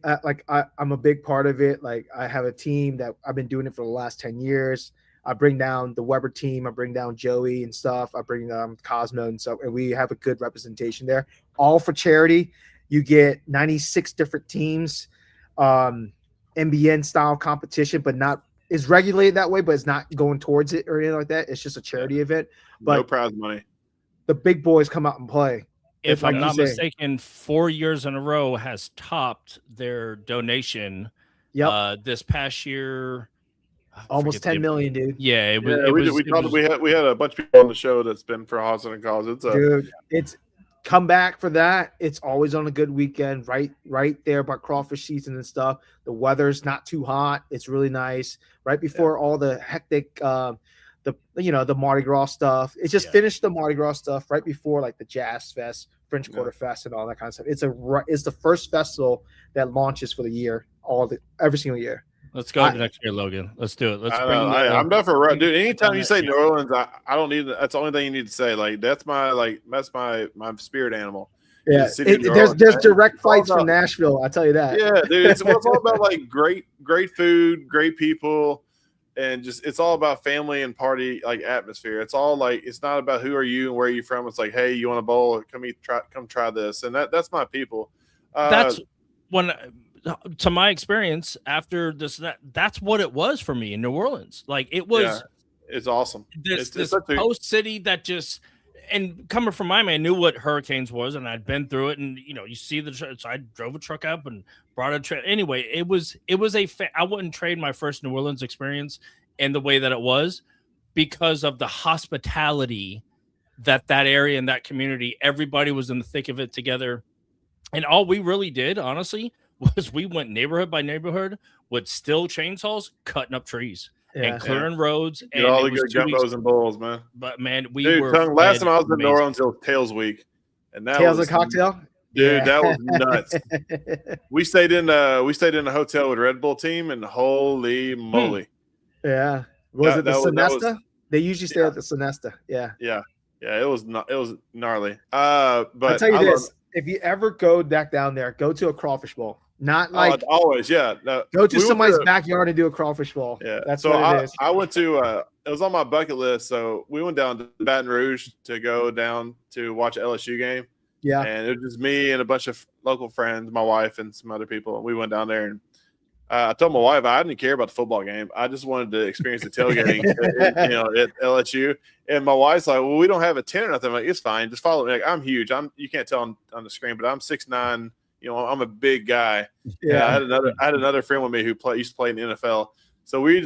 I'm a big part of it. Like I have a team that I've been doing it for the last 10 years. I bring down the Weber team. I bring down Joey and stuff. I bring Cosmo and stuff, and we have a good representation there. All for charity. You get 96 different teams. NBN style competition, but not is regulated that way, but it's not going towards it or anything like that. It's just a charity event. But no prize money. The big boys come out and play. If I'm not mistaken, 4 years in a row has topped their donation. Yep. This past year, almost 10 million, dude. Yeah, we had a bunch of people on the show that's been for HOUSEEEE cause. It's come back for that. It's always on a good weekend, right there by crawfish season and stuff. The weather's not too hot. It's really nice. Right before all the hectic the Mardi Gras stuff. It just finished the Mardi Gras stuff right before like the Jazz Fest, French Quarter Fest, and all that kind of stuff. It's the first festival that launches for the year, every single year. Let's go to next year, Logan. Let's do it. Let's bring. I'm done for dude. Anytime you say New Orleans, I don't need. That's the only thing you need to say. Like that's my spirit animal. Yeah, there's direct flights from Nashville. I tell you that. Yeah, dude. It's all about like great food, great people, and just it's all about family and party like atmosphere. It's all like it's not about who are you and where are you from. It's like, hey, you want a bowl? Come try this, and that's my people. That's when. To my experience after that's what it was for me in New Orleans. Like it was, it's awesome. This post city that just, and coming from Miami, I knew what hurricanes was, and I'd been through it. And you see so I drove a truck up and brought a truck. Anyway, it was I wouldn't trade my first New Orleans experience in the way that it was because of the hospitality that area and that community. Everybody was in the thick of it together, and all we really did, honestly, was we went neighborhood by neighborhood with steel chainsaws cutting up trees and clearing roads. And all the good gumbos and bowls, man. But man, last time I was in New Orleans, it was Tails Week, and that Tails was cocktail. Dude, that was nuts. we stayed in a hotel with Red Bull team, and holy moly! Yeah, was it the Sonesta? They usually stay at the Sonesta. Yeah. It was gnarly. But I'll tell you this: if you ever go back down there, go to a crawfish bowl. Not like always, No, go to somebody's backyard and do a crawfish bowl. Yeah, that's what it is. I went to. It was on my bucket list, so we went down to Baton Rouge to go down to watch an LSU game. Yeah, and it was just me and a bunch of local friends, my wife and some other people. We went down there, and I told my wife I didn't care about the football game. I just wanted to experience the tailgating, at LSU. And my wife's like, "Well, we don't have a tent or nothing." I'm like, it's fine, just follow me. Like, I'm huge. You can't tell on the screen, but I'm 6'9". I'm a big guy. Yeah, I had another friend with me who used to play in the NFL. So we're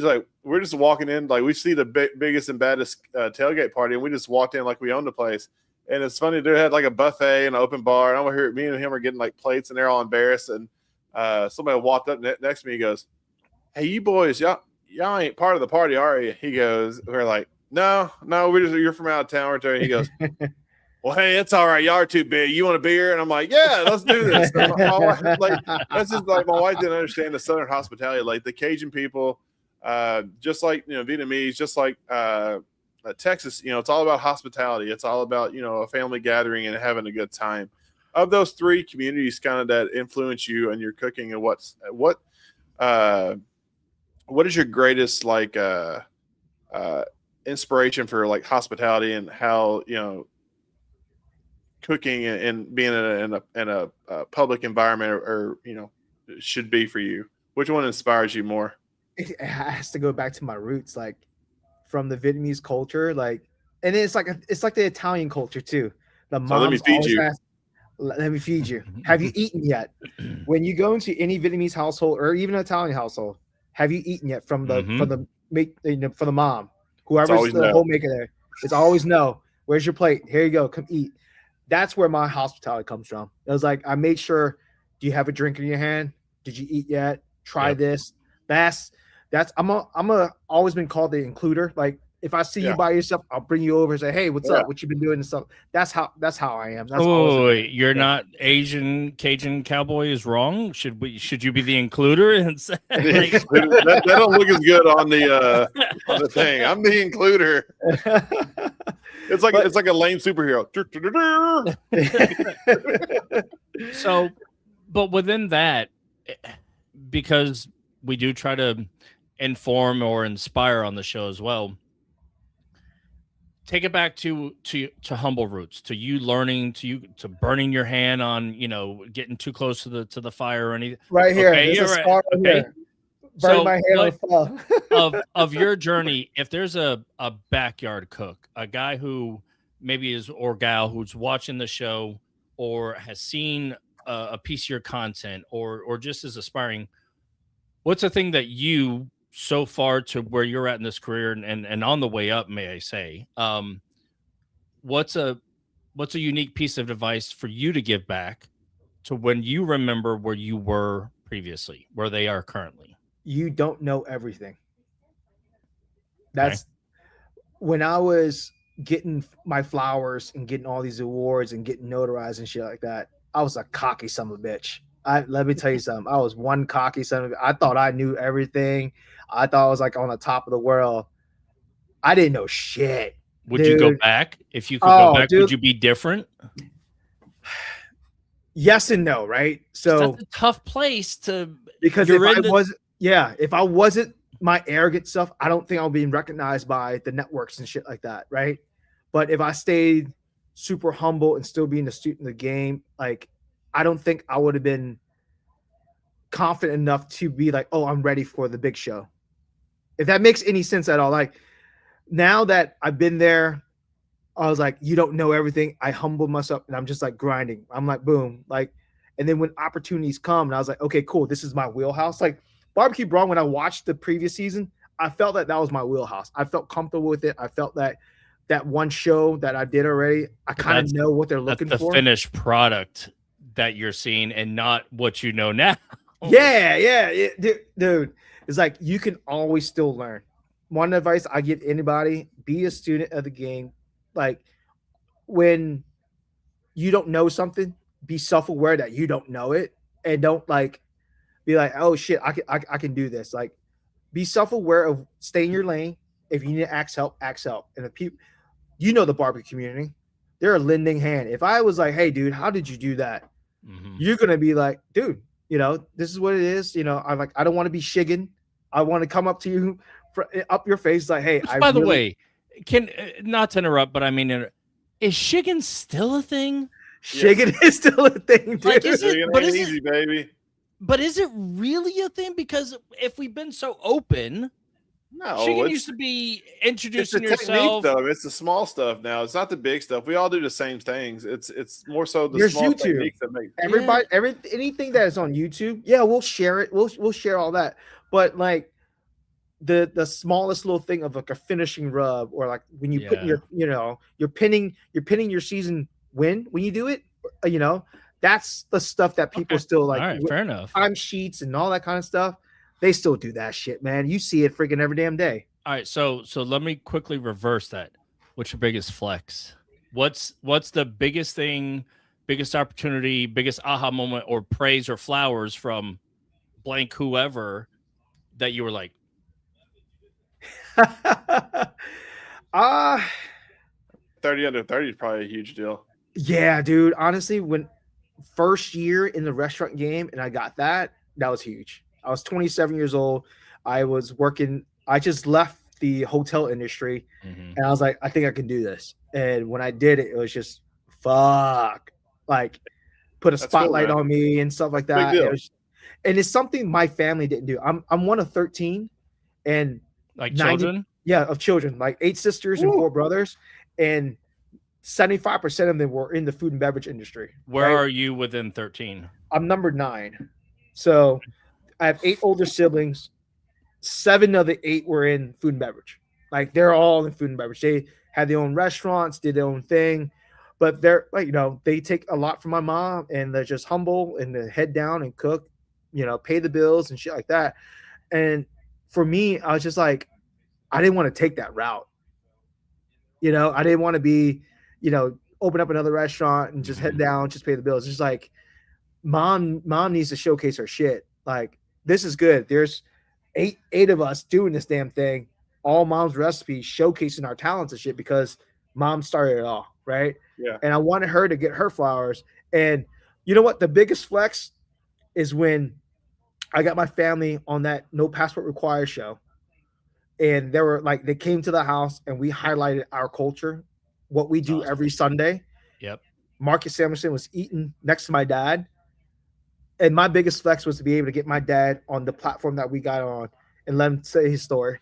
just walking in, like we see the biggest and baddest tailgate party, and we just walked in like we owned the place. And it's funny, they had like a buffet and an open bar. And I'm here, me and him are getting like plates, and they're all embarrassed. And somebody walked up next to me. He goes, "Hey, you boys, y'all ain't part of the party, are you?" He goes, "We're like, no, you're from out of town." Or he goes, "Well, hey, it's all right. Y'all are too big. You want a beer?" And I'm like, "Yeah, let's do this." My wife, that's just like my wife didn't understand the Southern hospitality, like the Cajun people, just like Vietnamese, just like Texas. It's all about hospitality. It's all about a family gathering and having a good time. Of those three communities, kind of that influence you and your cooking, and what is your greatest inspiration for like hospitality and how cooking and being in a public environment or should be for you? Which one inspires you more? It has to go back to my roots, like from the Vietnamese culture, and it's like the Italian culture too. The moms let me feed you. Let me feed you. Have you eaten yet? When you go into any Vietnamese household or even an Italian household, have you eaten yet from the mom, whoever's the homemaker there? It's always no. Where's your plate? Here you go. Come eat. That's where my hospitality comes from. It was like I made sure. Do you have a drink in your hand? Did you eat yet? Try this. That's I'm always been called the includer. Like if I see you by yourself, I'll bring you over and say, "Hey, what's up? What you been doing?" and stuff. That's how I am. That's you're not Asian Cajun cowboy is wrong. Should you be the includer and say that don't look as good on the thing. I'm the includer. It's like a lame superhero. So, but within that, because we do try to inform or inspire on the show as well. Take it back to humble roots, to you learning, to burning your hand on, getting too close to the fire or anything. Right here. Okay, this is right. Here. Burn my hand on the of your journey, if there's a backyard cook, a guy who maybe is or gal who's watching the show or has seen a piece of your content or just is aspiring, what's the thing that you so far to where you're at in this career and on the way up, may I say, what's a unique piece of advice for you to give back to when you remember where you were previously, where they are currently? You don't know everything. That's when I was getting my flowers and getting all these awards and getting notarized and shit like that, I was a cocky son of a bitch. Let me tell you something. I was one cocky son of a, I thought I knew everything. I thought I was like on the top of the world. I didn't know shit. Would you go back? If you could go back, would you be different? Yes and no, right? So that's a tough place to, because if I wasn't my arrogant self, I don't think I'll be recognized by the networks and shit like that, right? But if I stayed super humble and still being a student of the game, like I don't think I would have been confident enough to be like, oh, I'm ready for the big show. If that makes any sense at all. Like now that I've been there, I was like, you don't know everything. I humbled myself and I'm just like grinding. I'm like, boom. Like, and then when opportunities come and I was like, okay, cool. This is my wheelhouse. Like Barbecue Brawl, when I watched the previous season, I felt that was my wheelhouse. I felt comfortable with it. I felt that one show that I did already, I kind of know what they're looking for. That's the finished product that you're seeing and not what you know now. Yeah. Dude, it's like you can always still learn. One advice I give anybody, be a student of the game. Like when you don't know something, be self-aware that you don't know it and don't like be like, oh shit, I can do this. Like be self-aware of stay in your lane. If you need to ask help. And the people, you know, the barbecue community, they're a lending hand. If I was like, hey dude, how did you do that? You're going to be like, dude, you know, this is what it is. You know, I'm like, I don't want to be shigging. I want to come up to you up your face like, hey, by the way, can not to interrupt, but I mean, is shigging still a thing? Shigging is still a thing, dude. Like, is it easy, baby? But is it really a thing? Because if we've been so open, no, shigging used to be introducing yourself. Though it's the small stuff now. It's not the big stuff. We all do the same things. It's more so the small techniques that make everybody anything that is on YouTube. Yeah, we'll share it. We'll share all that. But like the smallest little thing of like a finishing rub or like when you put your, you know, you're pinning your season win when you do it, you know, that's the stuff that people still like. All right, fair enough. Time sheets and all that kind of stuff. They still do that shit, man. You see it freaking every damn day. All right, so let me quickly reverse that. What's your biggest flex? What's the biggest thing, biggest opportunity, biggest aha moment or praise or flowers from blank whoever that you were like, 30 under 30 is probably a huge deal. Yeah, dude. Honestly, when first year in the restaurant game and I got that was huge. I was 27 years old. I was working. I just left the hotel industry and I was like, I think I can do this. And when I did it, it was just fuck. Like put a spotlight on me and stuff like that. And it's something my family didn't do. I'm one of 13 and like 90, children? Yeah, of children, like 8 sisters and 4 brothers. And 75% of them were in the food and beverage industry. Where are you within 13? I'm number 9. So I have 8 older siblings. 7 of the 8 were in food and beverage. Like they're all in food and beverage. They had their own restaurants, did their own thing, but they're like, you know, they take a lot from my mom and they're just humble and they head down and cook, you know, pay the bills and shit like that. And for me, I was just like, I didn't want to take that route. You know, I didn't want to be, you know, open up another restaurant and just head down, just pay the bills. It's just like mom needs to showcase her shit. Like, this is good. There's eight of us doing this damn thing. All mom's recipes showcasing our talents and shit because mom started it all, right? Yeah. And I wanted her to get her flowers. And you know what? The biggest flex is when I got my family on that No Passport Required show. And they came to the house and we highlighted our culture, what we do every Sunday. Yep. Marcus Samuelson was eating next to my dad. And my biggest flex was to be able to get my dad on the platform that we got on and let him say his story.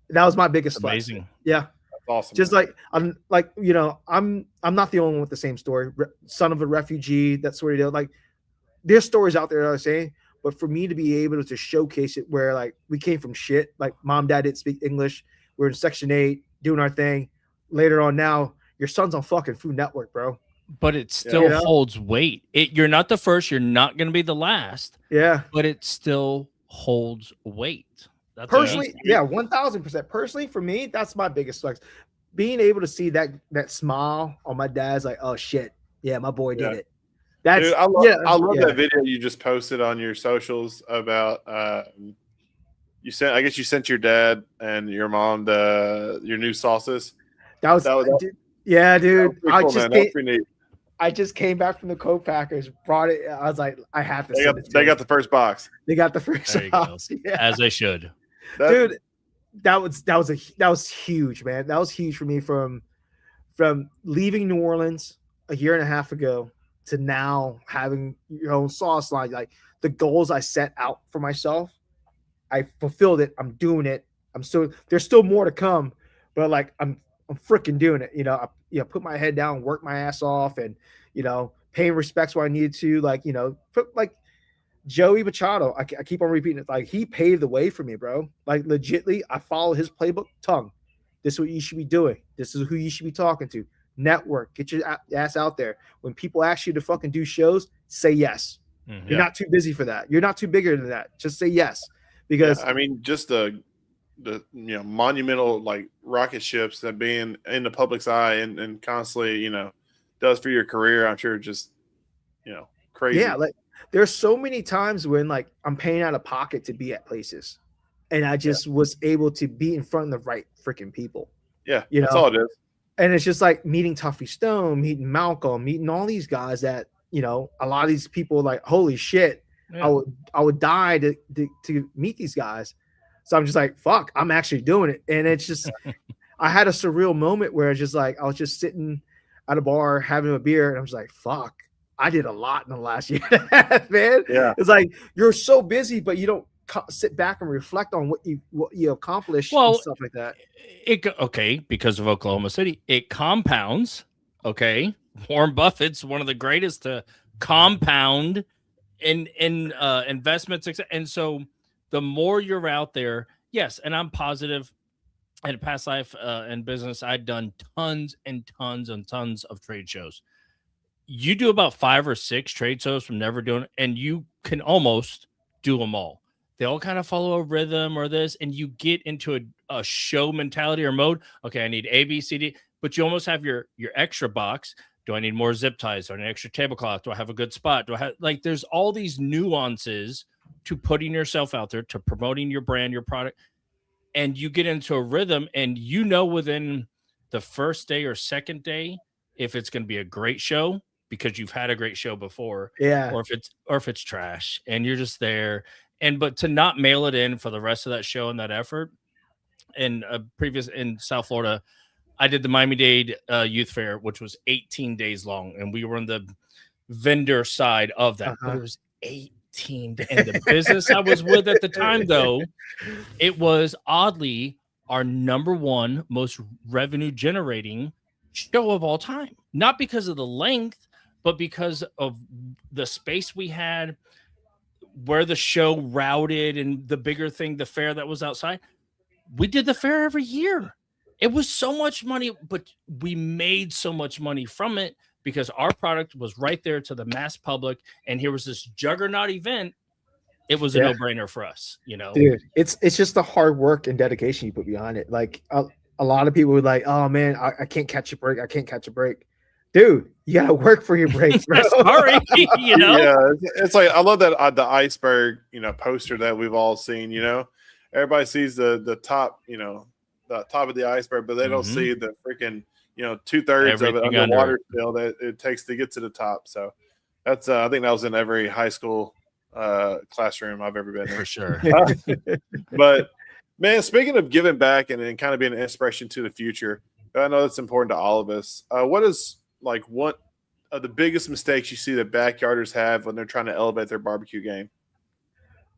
And that was my biggest flex. Amazing. Yeah. That's awesome. Just like, I'm like, you know, I'm not the only one with the same story. Son of a refugee, that sort of deal. Like, there's stories out there that are saying, but for me to be able to showcase it where like we came from shit, like mom, dad didn't speak English. We're in Section 8 doing our thing. Later on now, your son's on fucking Food Network, bro. But it still holds weight. You're not the first. You're not going to be the last. Yeah. But it still holds weight. That's personally, 1000%. Personally, for me, that's my biggest flex. being able to see that smile on my dad's like, oh shit, yeah, my boy did it. That's dude, I love that video you just posted on your socials about you sent. I guess you sent your dad and your mom your new sauces. That was dude, yeah, dude. I just came back from the co-packers, brought it. I was like, I have to. They got the first box. They got the first box, as they should. Dude, that was huge, man. That was huge for me from leaving New Orleans a year and a half ago to now having your own sauce line. Like the goals I set out for myself, I fulfilled it. I'm doing it. There's still more to come, but like I'm freaking doing it. I put my head down, work my ass off, and paying respects where I needed to. Like like Joey Machado, I keep on repeating it. Like he paved the way for me, bro. Like legitly, I follow his playbook. Tongue. This is what you should be doing. This is who you should be talking to. Network. Get your ass out there. When people ask you to fucking do shows, say yes. Mm-hmm. You're not too busy for that. You're not too bigger than that. Just say yes. Because I mean, just the monumental like rocket ships that being in the public's eye and constantly does for your career, I'm sure just crazy. Yeah, like there's so many times when like I'm paying out of pocket to be at places, and I just was able to be in front of the right freaking people. Yeah, that's all it is. And it's just like meeting Tuffy Stone, meeting Malcolm, meeting all these guys that a lot of these people are like, holy shit. Yeah. I would die to meet these guys. So I'm just like, fuck, I'm actually doing it. And it's just I had a surreal moment where it's just like I was just sitting at a bar having a beer, and I'm just like, fuck, I did a lot in the last year and a half, man. Yeah. It's like you're so busy, but you don't sit back and reflect on what you accomplished and stuff like that. Because of Oklahoma City, it compounds. Okay. Warren Buffett's one of the greatest to compound in investments, and so the more you're out there, yes, and I'm positive. In a past life and business, I'd done tons and tons and tons of trade shows. You do about 5 or 6 trade shows from never doing it, and you can almost do them all. They all kind of follow a rhythm or this, and you get into a show mentality or mode. Okay, I need A, B, C, D, but you almost have your extra box. Do I need more zip ties? Do I need an extra tablecloth? Do I have a good spot? Do I have there's all these nuances to putting yourself out there, to promoting your brand, your product, and you get into a rhythm, and within the first day or second day if it's going to be a great show because you've had a great show before, or if it's trash, and you're just there. But to not mail it in for the rest of that show and that effort. In South Florida, I did the Miami-Dade Youth Fair, which was 18 days long, and we were on the vendor side of that. But it was 18 days. And the business I was with at the time, though, it was oddly our #1 most revenue-generating show of all time. Not because of the length, but because of the space we had, where the show routed, and the bigger thing, the fair that was outside. We did the fair every year. It was so much money, but we made so much money from it because our product was right there to the mass public. And here was this juggernaut event. It was a no-brainer for us, Dude, it's just the hard work and dedication you put behind it. Like a lot of people were like, oh man, I can't catch a break. I can't catch a break. Dude, you gotta work for your breaks, bro. Sorry, Yeah, it's like I love that the iceberg, poster that we've all seen. Everybody sees the top, the top of the iceberg, but they don't see the freaking 2/3 of it underwater still that it takes to get to the top. So that's I think that was in every high school classroom I've ever been in. For sure. But man, speaking of giving back and kind of being an inspiration to the future, I know that's important to all of us. What is one of the biggest mistakes you see that backyarders have when they're trying to elevate their barbecue game?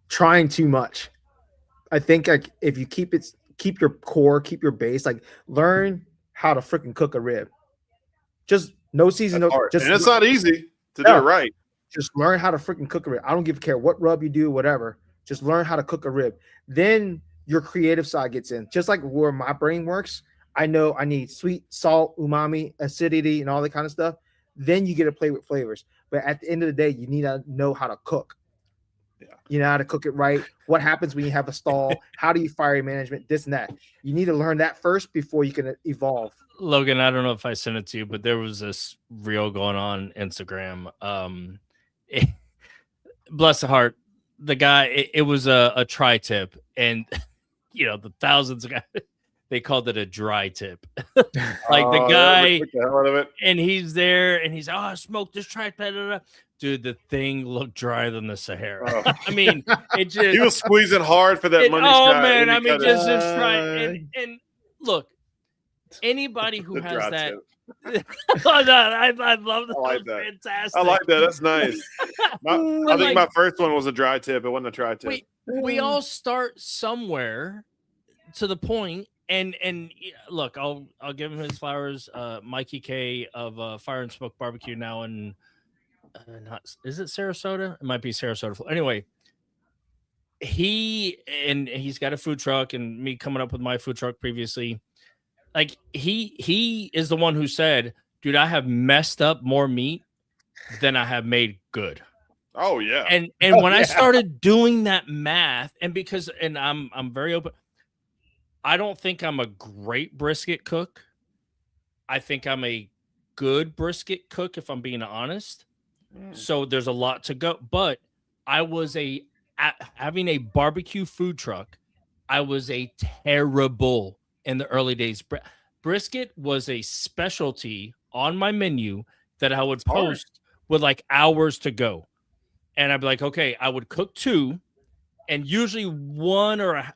Trying too much. I think if you keep your core, keep your base, learn how to freaking cook a rib. Just no season, and it's not easy to do it right. Just learn how to freaking cook a rib. I don't give a care what rub you do, whatever. Just learn how to cook a rib. Then your creative side gets in. Just like where my brain works, I know I need sweet, salt, umami, acidity, and all that kind of stuff. Then you get to play with flavors. But at the end of the day, you need to know how to cook. You know how to cook it right. What happens when you have a stall? How do you fire management? This and that. You need to learn that first before you can evolve. Logan, I don't know if I sent it to you, but there was this reel going on Instagram. Bless the heart, the guy. It was a tri-tip, and the thousands of guys, they called it a dry tip. Like the guy, and he's there, and he's I smoked this tri-tip. Dude, the thing looked drier than the Sahara. Oh. I mean, it just he was squeezing hard for that money shot. Oh man, I mean, just try and look. Anybody who has that, I love that. I like that. Fantastic. I like that. That's nice. I think my first one was a dry tip. It wasn't a tri tip. We all start somewhere to the point, and look, I'll give him his flowers. Mikey K of Fire and Smoke Barbecue now in is it Sarasota? It might be Sarasota. Anyway, he's got a food truck, and me coming up with my food truck previously. Like he is the one who said, dude, I have messed up more meat than I have made good. Oh yeah. And when I started doing that math, and I'm very open, I don't think I'm a great brisket cook. I think I'm a good brisket cook, if I'm being honest. So there's a lot to go. But I was having a barbecue food truck. I was a terrible in the early days. Brisket was a specialty on my menu that I would post with like hours to go. And I'd be like, okay, I would cook 2, and usually 1 or a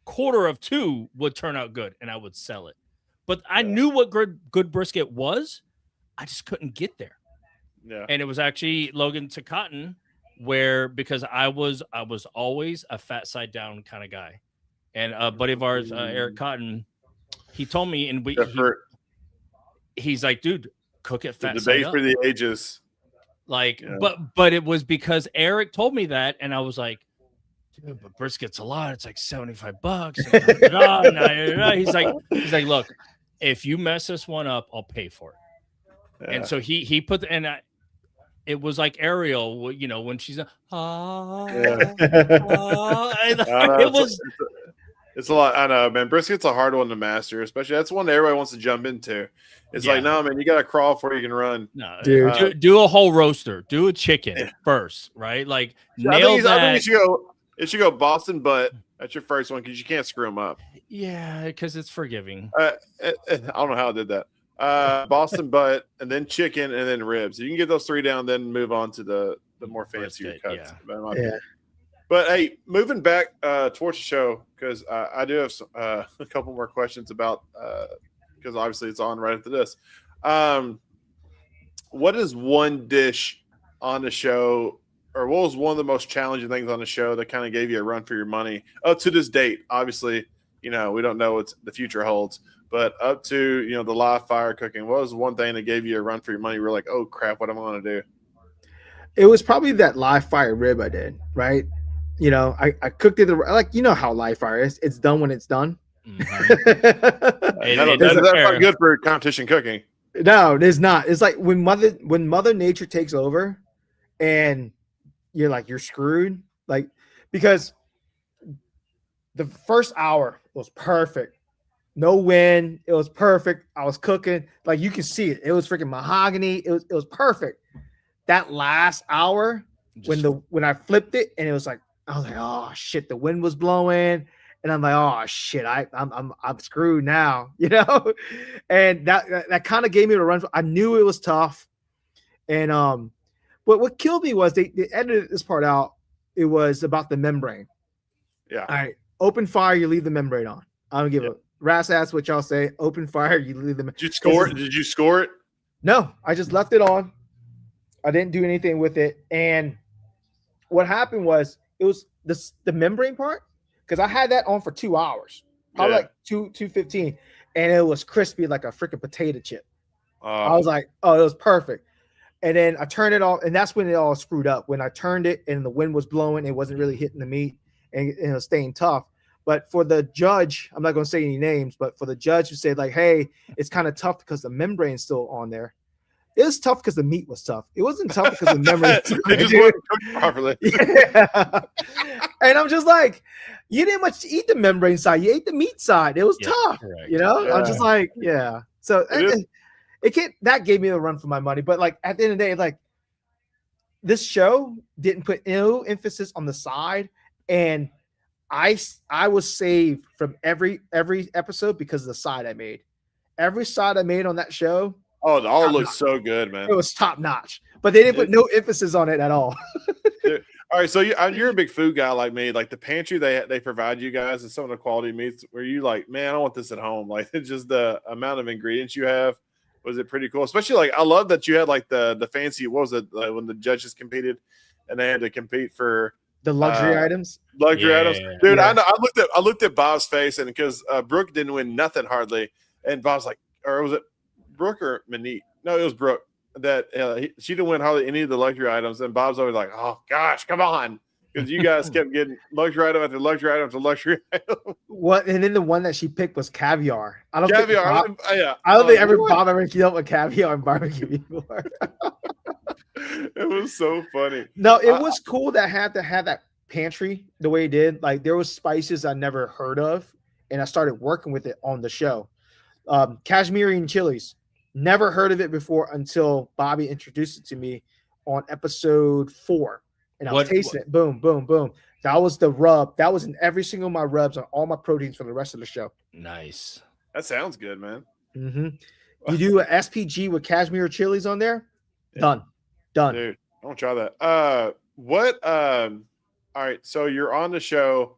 quarter of 2 would turn out good, and I would sell it. But I knew what good brisket was. I just couldn't get there. Yeah. And it was actually Logan to Cotton, because I was always a fat side down kind of guy. And a buddy of ours, Eric Cotton, he told me, and he's like, dude, cook it fat side up. The debate for the ages. Like, but it was because Eric told me that, and I was like, dude, but brisket's a lot. It's like $75. He's like, look, if you mess this one up, I'll pay for it. Yeah. And so he put it was like Ariel, when she's it was. It's a lot. I know, man. Brisket's a hard one to master, especially that's one that everybody wants to jump into. It's like, no, man, you got to crawl before you can run. No, dude, do a whole roaster. Do a chicken first, right? Like, nail that. I think it should go Boston butt. That's your first one because you can't screw them up. Yeah, because it's forgiving. I don't know how I did that. Boston butt, and then chicken, and then ribs. You can get those 3 down, then move on to the more fancier cuts. Yeah. But hey, moving back towards the show, because I do have a couple more questions about because obviously it's on right after this. What is one dish on the show, or what was one of the most challenging things on the show that kind of gave you a run for your money up to this date? Obviously, we don't know what the future holds, but up to the live fire cooking, what was one thing that gave you a run for your money? We're like, oh crap, what am I going to do? It was probably that live fire rib I did, right? I cooked it like how live fire is. It's done when it's done. Mm-hmm. That's not good for competition cooking. No, it is not. It's like when Mother Nature takes over, and you're screwed. Like, because the first hour was perfect. No wind. It was perfect. I was cooking. Like, you can see it. It was freaking mahogany. It was perfect. That last hour, when I flipped it, and it was like, I was like, oh shit, the wind was blowing, and I'm like, oh shit, I'm screwed now, and that kind of gave me a run. I knew it was tough, and but what killed me was they edited this part out. It was about the membrane. Yeah. All right, open fire, you leave the membrane on. I don't give a rat's ass what y'all say. Open fire, you leave the. Did you score it? Did you score it? No, I just left it on. I didn't do anything with it, and what happened was, it was the membrane part, because I had that on for 2 hours, probably like 2:15, and it was crispy like a freaking potato chip. I was like, oh, it was perfect. And then I turned it off, and that's when it all screwed up. When I turned it and the wind was blowing, it wasn't really hitting the meat, and it was staying tough. But for the judge, I'm not going to say any names, but for the judge who said like, hey, it's kind of tough because the membrane's still on there. It was tough because the meat was tough. It wasn't tough because the memory. It just wasn't cooked properly. Yeah. And I'm just like, you didn't much eat the membrane side. You ate the meat side. It was tough. Correct. You know, Yeah. I'm just like, yeah. So it can't. That gave me a run for my money. But like at the end of the day, like this show didn't put no emphasis on the side, and I was saved from every episode because of the side I made. Every side I made on that show. Oh, it all looks so good, man. It was top notch, but they didn't put no emphasis on it at all. All right, so you're a big food guy like me. Like the pantry they provide you guys and some of the quality meats. Where you like, man, I want this at home. Like it's just the amount of ingredients you have. Was it pretty cool? Especially like I love that you had like the fancy. What was it when the judges competed and they had to compete for the luxury items? Luxury items, dude. Yeah. I know. I looked at Bob's face, and because Brooke didn't win nothing hardly, and Bob's like, or was it Brooke or Monique? No, it was Brooke. That she didn't win hardly any of the luxury items, and Bob's always like, "Oh gosh, come on," because you guys kept getting luxury item after luxury item after luxury item. What? And then the one that she picked was caviar. I don't Caviar, think yeah. I don't think Bob ever queued up with caviar and barbecue before. It was so funny. No, it was cool that had to have that pantry the way it did. Like there was spices I never heard of, and I started working with it on the show. Kashmiri chilies. Never heard of it before until Bobby introduced it to me on episode 4. And I was tasting it. Boom, boom, boom. That was the rub. That was in every single of my rubs on all my proteins for the rest of the show. Nice. That sounds good, man. You do an SPG with Kashmir chilies on there? Done. Dude, I want to try that. All right, so you're on the show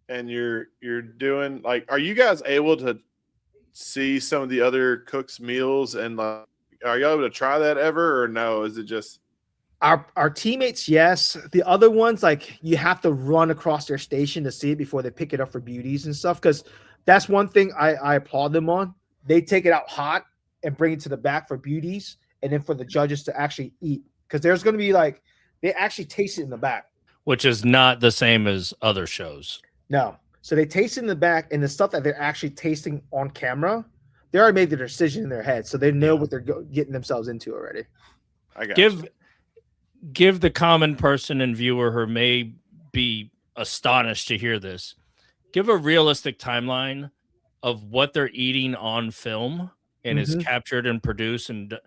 and you're doing like, are you guys able to see some of the other cooks' meals and like, are you able to try that ever or no? Is it just our teammates? Yes. The other ones, like you have to run across their station to see it before they pick it up for beauties and stuff. Because that's one thing I applaud them on. They take it out hot and bring it to the back for beauties, and then for the judges to actually eat. Because there's going to be like they actually taste it in the back, which is not the same as other shows. No. So they taste it in the back, and the stuff that they're actually tasting on camera, they already made the decision in their head, so they know what they're getting themselves into already. I got give the common person and viewer who may be astonished to hear this, give a realistic timeline of what they're eating on film and is captured and produced, and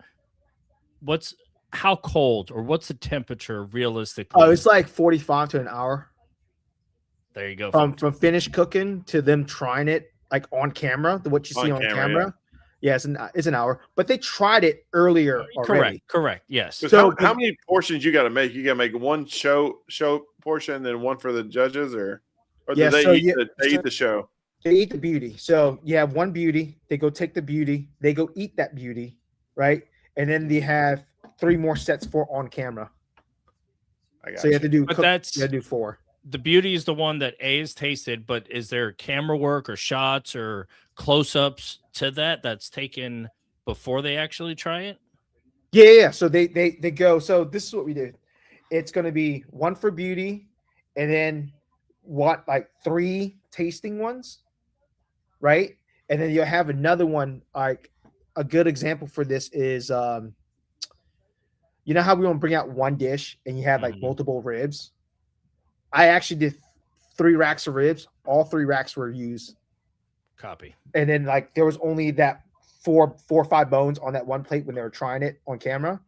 how cold or what's the temperature realistically? Oh, it's like 45 to an hour. There you go. From finished cooking to them trying it like on camera, what you see on camera. Yeah, it's an hour. But they tried it earlier already. Correct. Yes. So how many portions you got to make? You got to make one show portion and then one for the judges, or do they eat the show? They eat the beauty. So you have one beauty. They go take the beauty. They go eat that beauty, right? And then they have 3 more sets for on camera. So you have to do. You have to do 4. The beauty is the one that is tasted, but is there camera work or shots or close-ups to that's taken before they actually try it? Yeah. So they go. So this is what we did. It's going to be one for beauty, and then like 3 tasting ones, right? And then you'll have another one. Like a good example for this is, you know how we want to bring out one dish and you have like multiple ribs. I actually did 3 racks of ribs. All 3 racks were used. Copy. And then like there was only that 4 or 5 bones on that one plate when they were trying it on camera.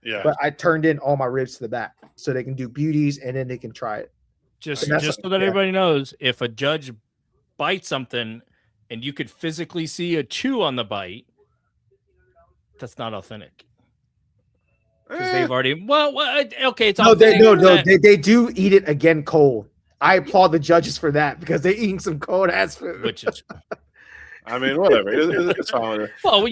Yeah. But I turned in all my ribs to the back so they can do beauties and then they can try it. Just so that everybody knows, if a judge bites something and you could physically see a chew on the bite, that's not authentic. Because they've already okay. It's they do eat it again cold. I applaud the judges for that because they're eating some cold ass food. Which is, I mean, whatever. It's fine. Well,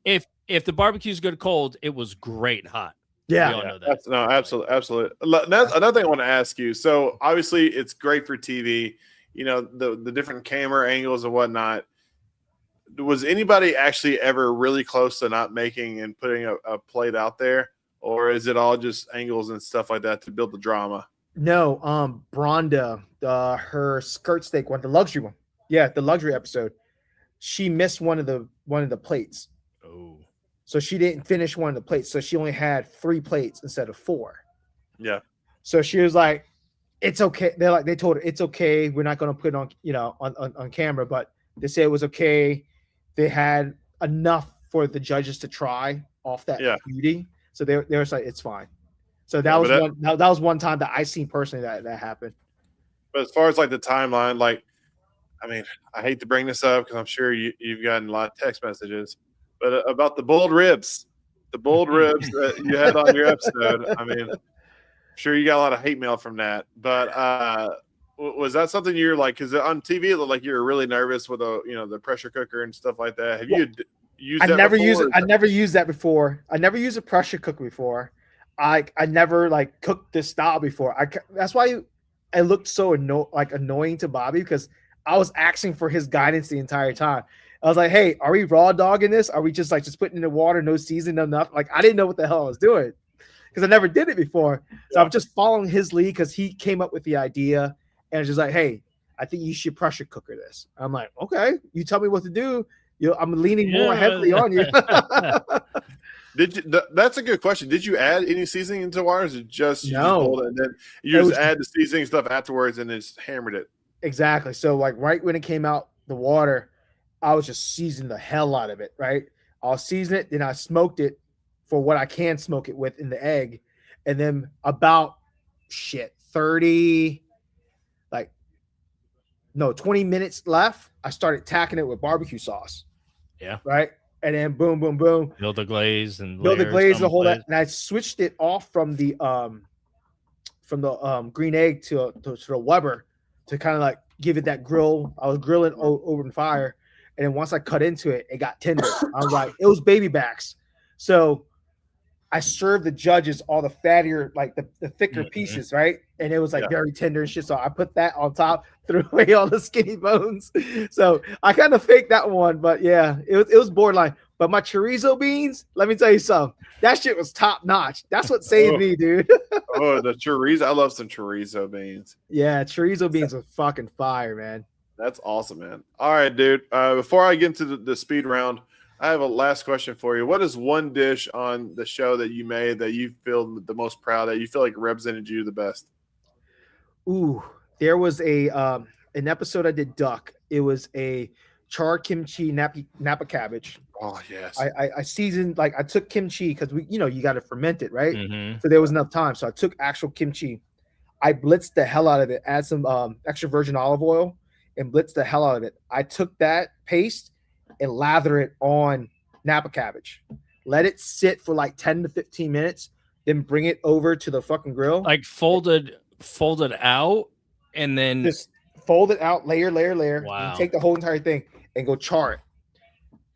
if the barbecue's good cold, it was great hot. Yeah, we all know that. Absolutely. Another thing I want to ask you. So obviously, it's great for TV. You know, the different camera angles and whatnot. Was anybody actually ever really close to not making and putting a plate out there, or is it all just angles and stuff like that to build the drama? No, Bronda, her skirt steak one, the luxury one. Yeah, the luxury episode. She missed one of the plates. Oh. So she didn't finish one of the plates. So she only had 3 plates instead of 4. Yeah. So she was like, it's okay. They told her it's okay. We're not going to put it on, on camera, but they said it was okay. They had enough for the judges to try off that beauty. So they were like, it's fine. So that was one time that I seen personally that happened. But as far as like the timeline, like, I mean, I hate to bring this up because I'm sure you've gotten a lot of text messages, but about the boiled ribs that you had on your episode. I mean, I'm sure you got a lot of hate mail from that. But was that something you're like? Because on TV, it looked like you were really nervous with the pressure cooker and stuff like that. Have you used? I never used that before. I never used a pressure cooker before. I never like cooked this style before. That's why it looked so annoying to Bobby, because I was asking for his guidance the entire time. I was like, hey, are we raw dogging this? Are we just putting in the water, no seasoning, no nothing? Like, I didn't know what the hell I was doing because I never did it before. So I'm just following his lead because he came up with the idea and it's just like, hey, I think you should pressure cooker this. I'm like, okay, you tell me what to do. I'm leaning more heavily on you. That's a good question. Did you add any seasoning into water? Or is it just you no? Just pulled it and then you just add the seasoning stuff afterwards and just hammered it? Exactly. So like right when it came out the water, I was just seasoning the hell out of it. Right. I'll season it, then I smoked it for what I can smoke it with in the egg, and then about 20 minutes left, I started tacking it with barbecue sauce. Yeah. Right. And then boom, boom, boom. Build the glaze and the whole that. And I switched it off from the green egg to the Weber to kind of like give it that grill. I was grilling over the fire. And then once I cut into it, it got tender. I was like, it was baby backs. So I served the judges all the fattier, like the thicker pieces, right? And it was like very tender and shit. So I put that on top, threw away all the skinny bones. So I kind of faked that one, but yeah, it was borderline. But my chorizo beans, let me tell you something. That shit was top notch. That's what saved me, dude. The chorizo. I love some chorizo beans. Yeah, chorizo beans was fucking fire, man. That's awesome, man. All right, dude. Before I get into the speed round, I have a last question for you. What is one dish on the show that you made that you feel the most proud of, that you feel like represented you the best? Ooh, there was an episode I did duck. It was a char kimchi napa cabbage. Oh yes. I seasoned, like I took kimchi because you got to ferment it, right? Mm-hmm. So there was enough time. So I took actual kimchi. I blitzed the hell out of it, add some extra virgin olive oil and blitzed the hell out of it. I took that paste and lather it on napa cabbage. Let it sit for like 10 to 15 minutes, then bring it over to the fucking grill. Like folded out and then just fold it out, layer. Wow. You take the whole entire thing and go char it.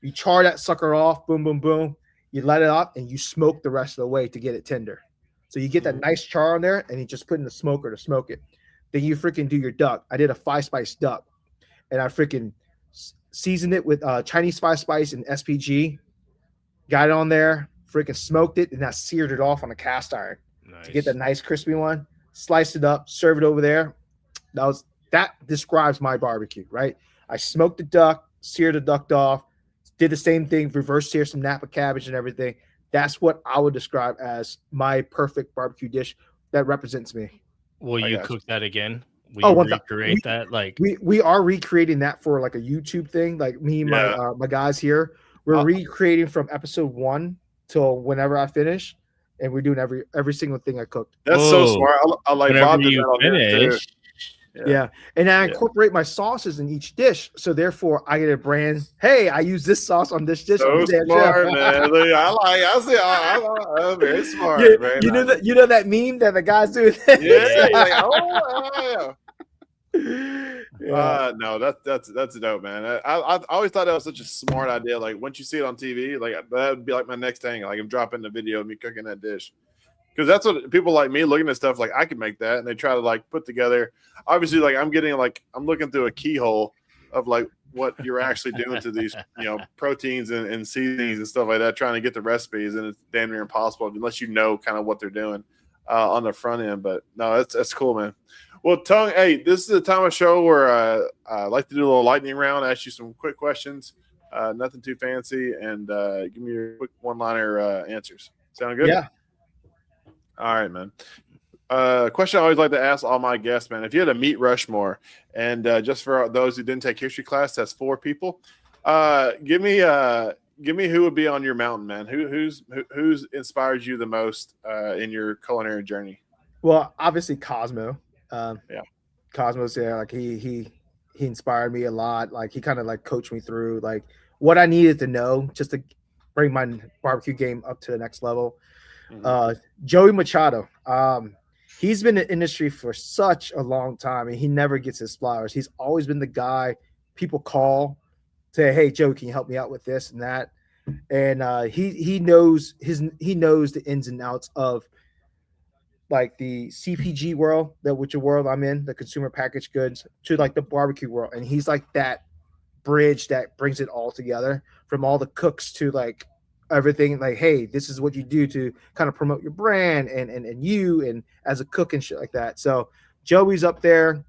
You char that sucker off, boom, boom, boom. You let it off and you smoke the rest of the way to get it tender. So you get that nice char on there and you just put in the smoker to smoke it. Then you freaking do your duck. I did a 5-spice duck and I freaking seasoned it with Chinese 5-spice and SPG. Got it on there, freaking smoked it, and I seared it off on a cast iron to get that nice crispy one. Sliced it up, serve it over there. That describes my barbecue, right? I smoked the duck, seared the duck off, did the same thing, reverse sear some napa cabbage and everything. That's what I would describe as my perfect barbecue dish that represents me. Will you cook that again? Will you recreate that? Like we are recreating that for like a YouTube thing. Like me and my guys here, we're recreating from episode 1 till whenever I finish, and we're doing every single thing I cooked. That's so smart. I like Bob did that on there too. Yeah. And I incorporate my sauces in each dish, so therefore I get a brand. Hey, I use this sauce on this dish. So smart, man. I'm very smart. Yeah, you know that meme that the guys do. No, that's dope, man. I always thought that was such a smart idea. Like once you see it on TV, like that would be like my next thing. Like I'm dropping the video of me cooking that dish. Because that's what people like me looking at stuff like I can make that, and they try to like put together. Obviously, like I'm looking through a keyhole of like what you're actually doing to these, proteins and seasonings and stuff like that, trying to get the recipes, and it's damn near impossible unless you know kind of what they're doing on the front end. But no, that's cool, man. Well, Tung, hey, this is the time of show where I like to do a little lightning round, ask you some quick questions. Nothing too fancy, and give me your quick one-liner answers. Sound good? Yeah. All right, man. Question I always like to ask all my guests, man. If you had a meet Rushmore, and just for those who didn't take history class, that's 4 people. Give me who would be on your mountain, man. Who's inspires you the most in your culinary journey? Well, obviously Cosmo. Yeah. Cosmo's there. Like he inspired me a lot. Like he kind of like coached me through like what I needed to know just to bring my barbecue game up to the next level. Joey Machado. He's been in the industry for such a long time, and he never gets his flowers. He's always been the guy people call, say, "Hey, Joe, can you help me out with this and that?" And he knows the ins and outs of like the CPG world, which world I'm in, the consumer packaged goods, to like the barbecue world, and he's like that bridge that brings it all together, from all the cooks to like everything. Like, hey, this is what you do to kind of promote your brand and you and as a cook and shit like that. So Joey's up there.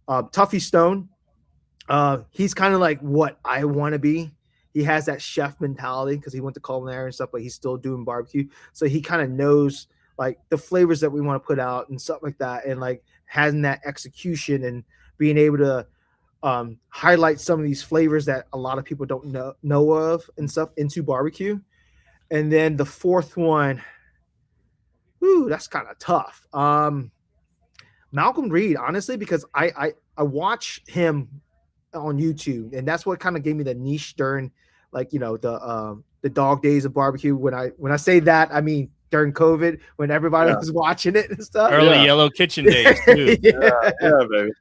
Tuffy Stone, he's kind of like what I want to be. He has that chef mentality because he went to culinary and stuff, but he's still doing barbecue. So he kind of knows like the flavors that we want to put out and stuff like that, and like having that execution and being able to highlight some of these flavors that a lot of people don't know of and stuff into barbecue. And then the fourth one, that's kind of tough. Malcolm Reed, honestly, because I watch him on YouTube, and that's what kind of gave me the niche during like the dog days of barbecue. When I say that, I mean during COVID when everybody was watching it and stuff. Early Yellow Kitchen days too. yeah, baby.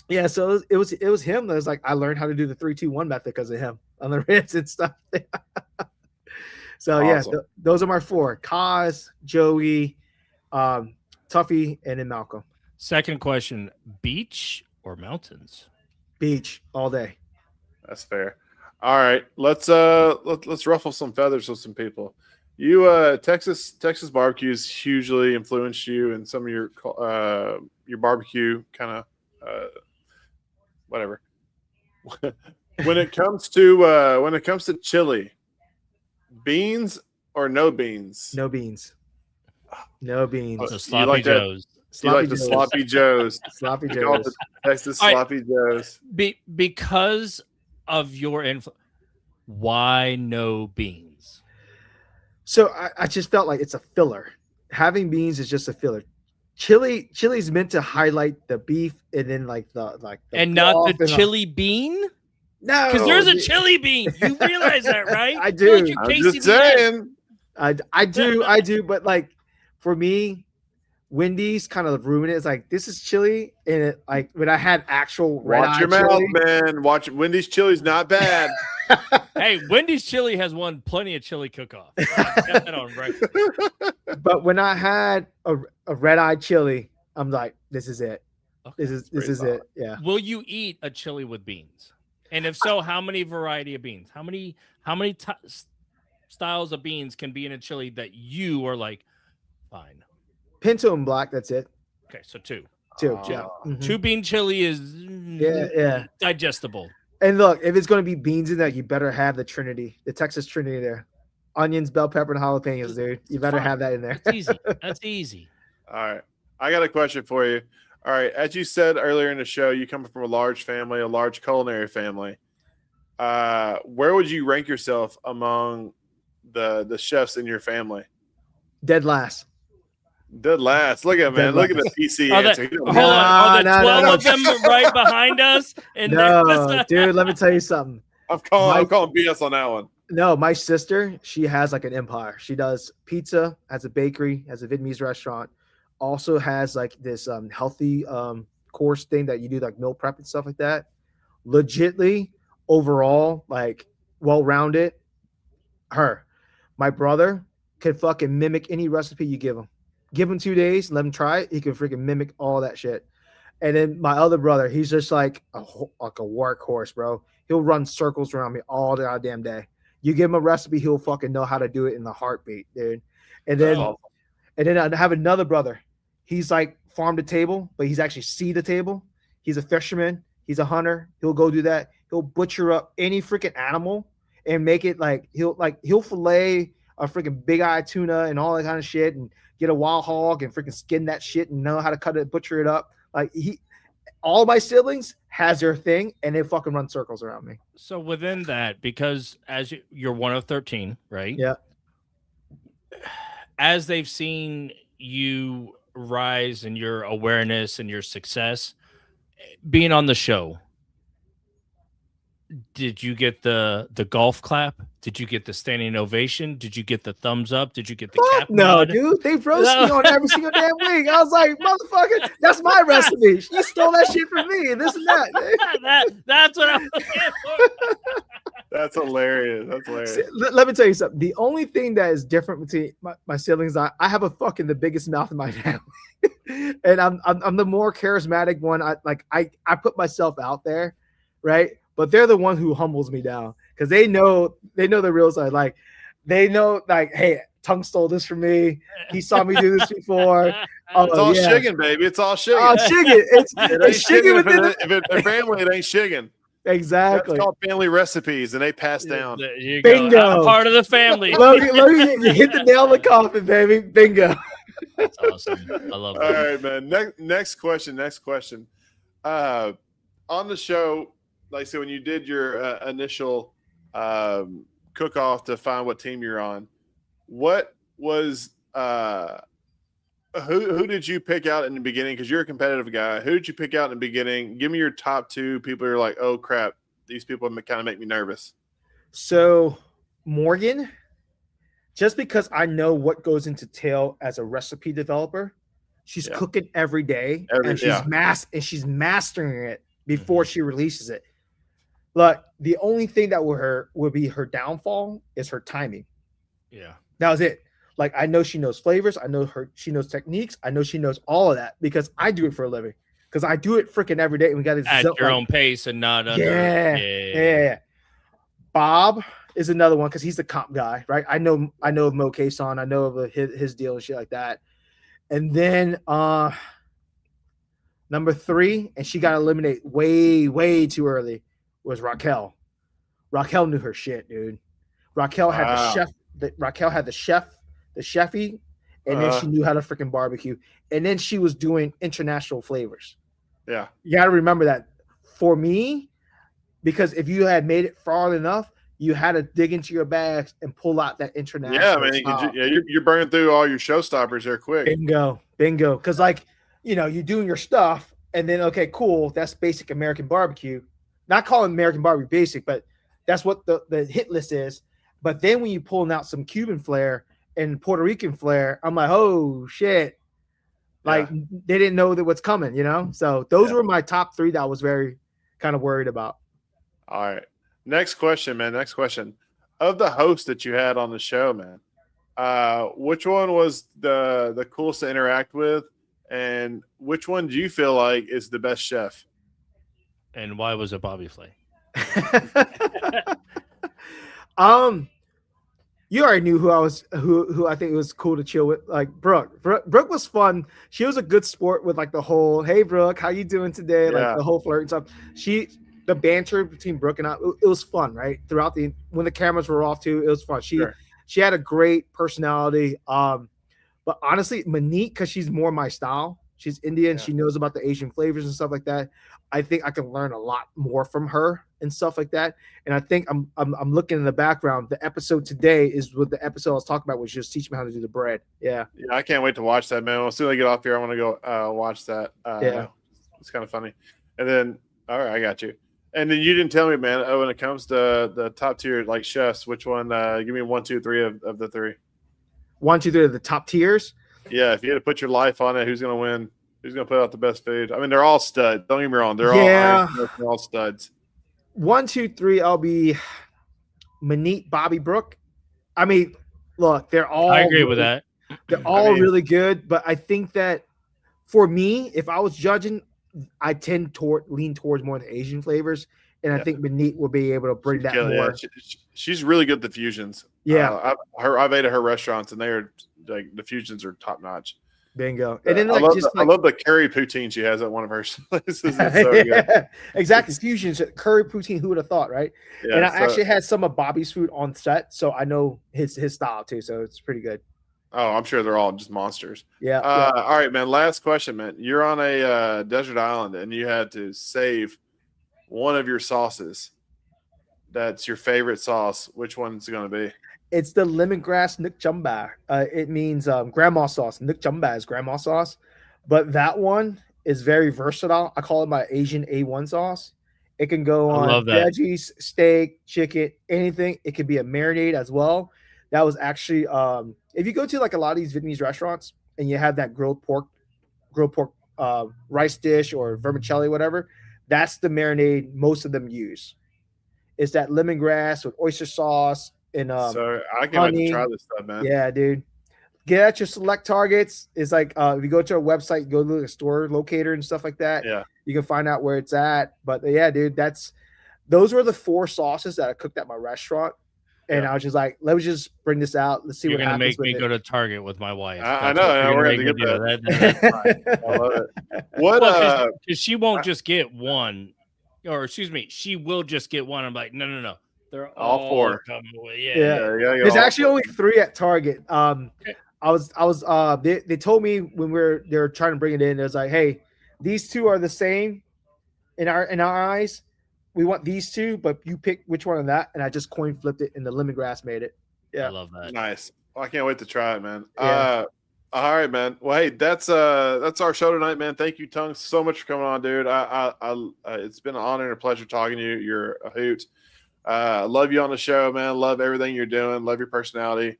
Yeah, so it was him that was like, I learned how to do the 3-2-1 method because of him on the ribs and stuff. So awesome. Yeah, those are my 4: Kaz, Joey, Tuffy, and then Malcolm. Second question: beach or mountains? Beach all day. That's fair. All right, let's ruffle some feathers with some people. You Texas barbecues hugely influenced you in some of your barbecue kind of whatever. when it comes to chili, beans or no beans? No beans. No beans. So sloppy Joes. You like the sloppy Joes. Sloppy Joes. Texas sloppy Joes. Because of your influence, why no beans? So I just felt like it's a filler. Having beans is just a filler. Chili's meant to highlight the beef and then like the and not the chili bean. No, because there's a chili bean. You realize that, right? I do. Like I'm just saying. I do. But like for me, Wendy's kind of ruined it. It's like, this is chili, and it, like when I had actual watch your mouth, man. Watch Wendy's chili's not bad. Hey, Wendy's chili has won plenty of chili cook-off. But when I had a red-eyed chili, I'm like, this is it. Okay, this is it. Yeah. Will you eat a chili with beans? And if so, how many variety of beans? How many styles of beans can be in a chili that you are like, fine? Pinto and black, that's it. Okay, so 2. Yeah. Mm-hmm. 2 bean chili is digestible. And look, if it's going to be beans in there, you better have the Trinity, the Texas Trinity there. Onions, bell pepper, and jalapenos, dude. You better have that in there. That's easy. That's easy. All right. I got a question for you. All right. As you said earlier in the show, you come from a large family, a large culinary family. Where would you rank yourself among the chefs in your family? Dead last. Dead last. Look at man. Look at the PC answer. Are the 12 of them right behind us? And no, dude, let me tell you something. I'm calling BS on that one. No, my sister, she has like an empire. She does pizza, has a bakery, has a Vietnamese restaurant, also has like this healthy course thing that you do like meal prep and stuff like that. Legitly, overall, like well-rounded. Her. My brother can fucking mimic any recipe you give him. Give him 2 days, let him try it. He can freaking mimic all that shit. And then my other brother, he's just like a workhorse, bro. He'll run circles around me all the goddamn day. You give him a recipe, he'll fucking know how to do it in the heartbeat, dude. And then I have another brother. He's like farm to table, but he's actually sea to table. He's a fisherman. He's a hunter. He'll go do that. He'll butcher up any freaking animal and make it like he'll fillet a freaking big eye tuna and all that kind of shit and get a wild hog and freaking skin that shit and know how to cut it, butcher it up. Like all my siblings has their thing and they fucking run circles around me. So within that, because as you're one of 13, right? Yeah. As they've seen you rise in your awareness and your success being on the show, did you get the golf clap? Did you get the standing ovation? Did you get the thumbs up? Did you get the cap? No, dude. They roast me on every single damn week. I was like, motherfucker, that's my recipe. You stole that shit from me and this and that. That's what I'm looking for. That's hilarious. That's hilarious. Let me tell you something. The only thing that is different between my siblings, I have a fucking the biggest mouth in my family. And I'm the more charismatic one. I put myself out there, right? But they're the one who humbles me down because they know the real side. Like they know, like, hey, Tung stole this from me. He saw me do this before. It's all shiggin', baby. It's all shiggin'. Oh, shiggin'. It's shiggin' within if family, it ain't shiggin'. Exactly. That's called family recipes, and they pass down. Bingo. I'm part of the family. Logan, you hit the nail in the coffin, baby. Bingo. That's awesome. I love that. All right, man. Next question. On the show, like I said, when you did your initial cook-off to find what team you're on, what was who did you pick out in the beginning? Because you're a competitive guy. Who did you pick out in the beginning? Give me your top two people you're like, oh crap, these people kind of make me nervous. So Morgan, just because I know what goes into tail as a recipe developer, she's cooking every day and she's mastering it before she releases it. Look, the only thing that would be her downfall is her timing. Yeah. That was it. Like, I know she knows flavors. I know she knows techniques. I know she knows all of that because I do it for a living. Because I do it freaking every day. And we got to at your own pace and not under. Yeah. Bob is another one because he's the comp guy, right? I know of Mo Kason. I know of his deal and shit like that. And then number 3, and she got eliminated way too early, was Raquel. Raquel knew her shit, dude. Raquel had the chef. Raquel had the chefy, and then she knew how to freaking barbecue. And then she was doing international flavors. Yeah. You got to remember that. For me, because if you had made it far enough, you had to dig into your bags and pull out that international. Yeah, man. You're burning through all your showstoppers there quick. Bingo. Because, you're doing your stuff, and then, okay, cool. That's basic American barbecue. Not calling American barbecue basic, but that's what the hit list is. But then when you pulling out some Cuban flair and Puerto Rican flair, I'm like, oh shit. Like they didn't know that what's coming, So those were my top 3 that I was very kind of worried about. All right. Next question, man. Of the hosts that you had on the show, man, which one was the coolest to interact with? And which one do you feel like is the best chef? And why was it Bobby Flay? You already knew who I think it was cool to chill with. Like Brooke was fun. She was a good sport with like the whole, hey Brooke, how you doing today? Like the whole flirt and stuff. The banter between Brooke and I, it was fun, right? Throughout when the cameras were off too, it was fun. She had a great personality. But honestly, Monique, because she's more my style. She's Indian. She knows about the Asian flavors and stuff like that. I think I can learn a lot more from her and stuff like that. And I think I'm looking in the background. The episode today is what the episode I was talking about was just teach me how to do the bread. Yeah. Yeah, I can't wait to watch that, man. As soon as I get off here, I want to go watch that. It's kind of funny. And then, all right, I got you. And then you didn't tell me, man. When it comes to the top tier like chefs, which one? Give me 1, 2, 3 of the 3. 1, 2, 3 of the top tiers. Yeah, if you had to put your life on it, who's going to win? Who's going to put out the best food? I mean, they're all studs. Don't get me wrong. They're all studs. 1, 2, 3, I'll be Monique, Bobby, Brooke. I mean, look, they're all. I agree with that. They're all really good, but I think that for me, if I was judging, I tend to lean towards more the Asian flavors, and I think Monique will be able to bring that more. Yeah. She's really good at the fusions. Yeah, I've ate at her restaurants, and they are like the fusions are top notch. Bingo. And then I like love just I love the curry poutine she has at one of her places. It's so good. yeah, exactly. Fusions, curry poutine. Who would have thought, right? Yeah, and I so, actually had some of Bobby's food on set, so I know his style too. So it's pretty good. oh, I'm sure they're all just monsters. Yeah. All right, man. Last question, man. You're on a desert island and you had to save one of your sauces. That's your favorite sauce. Which one's it going to be? It's the lemongrass Nuk Chumba. It means grandma sauce. Nuk Chumba is grandma sauce, but that one is very versatile. I call it my Asian A1 sauce. It can go on veggies, steak, chicken, anything. It could be a marinade as well. That was actually if you go to like a lot of these Vietnamese restaurants and you have that grilled pork rice dish or vermicelli, whatever, that's the marinade most of them use. It's that lemongrass with oyster sauce and so I can't wait to try this stuff, man. Yeah, dude. Get at your select targets. It's like if you go to our website, go to the store locator and stuff like that. Yeah, you can find out where it's at. But yeah, dude, those were the 4 sauces that I cooked at my restaurant. And I was just like, let me just bring this out. Let's see what happens. You're gonna make me go to Target with my wife. I know. We're going to get that. I love it. What? Because she won't just get one, or excuse me, she will just get one. I'm like, no. They're all 4 coming away. Yeah. There's actually only 3 at Target. They told me when they were trying to bring it in, it was like, hey, these 2 are the same in our eyes. We want these 2, but you pick which one of that. And I just coin flipped it and the lemongrass made it. Yeah. I love that. Nice. Well, I can't wait to try it, man. Yeah. All right, man. Well, hey, that's our show tonight, man. Thank you, Tung, so much for coming on, dude. It's been an honor and a pleasure talking to you. You're a hoot. Love you on the show, man. Love everything you're doing. Love your personality.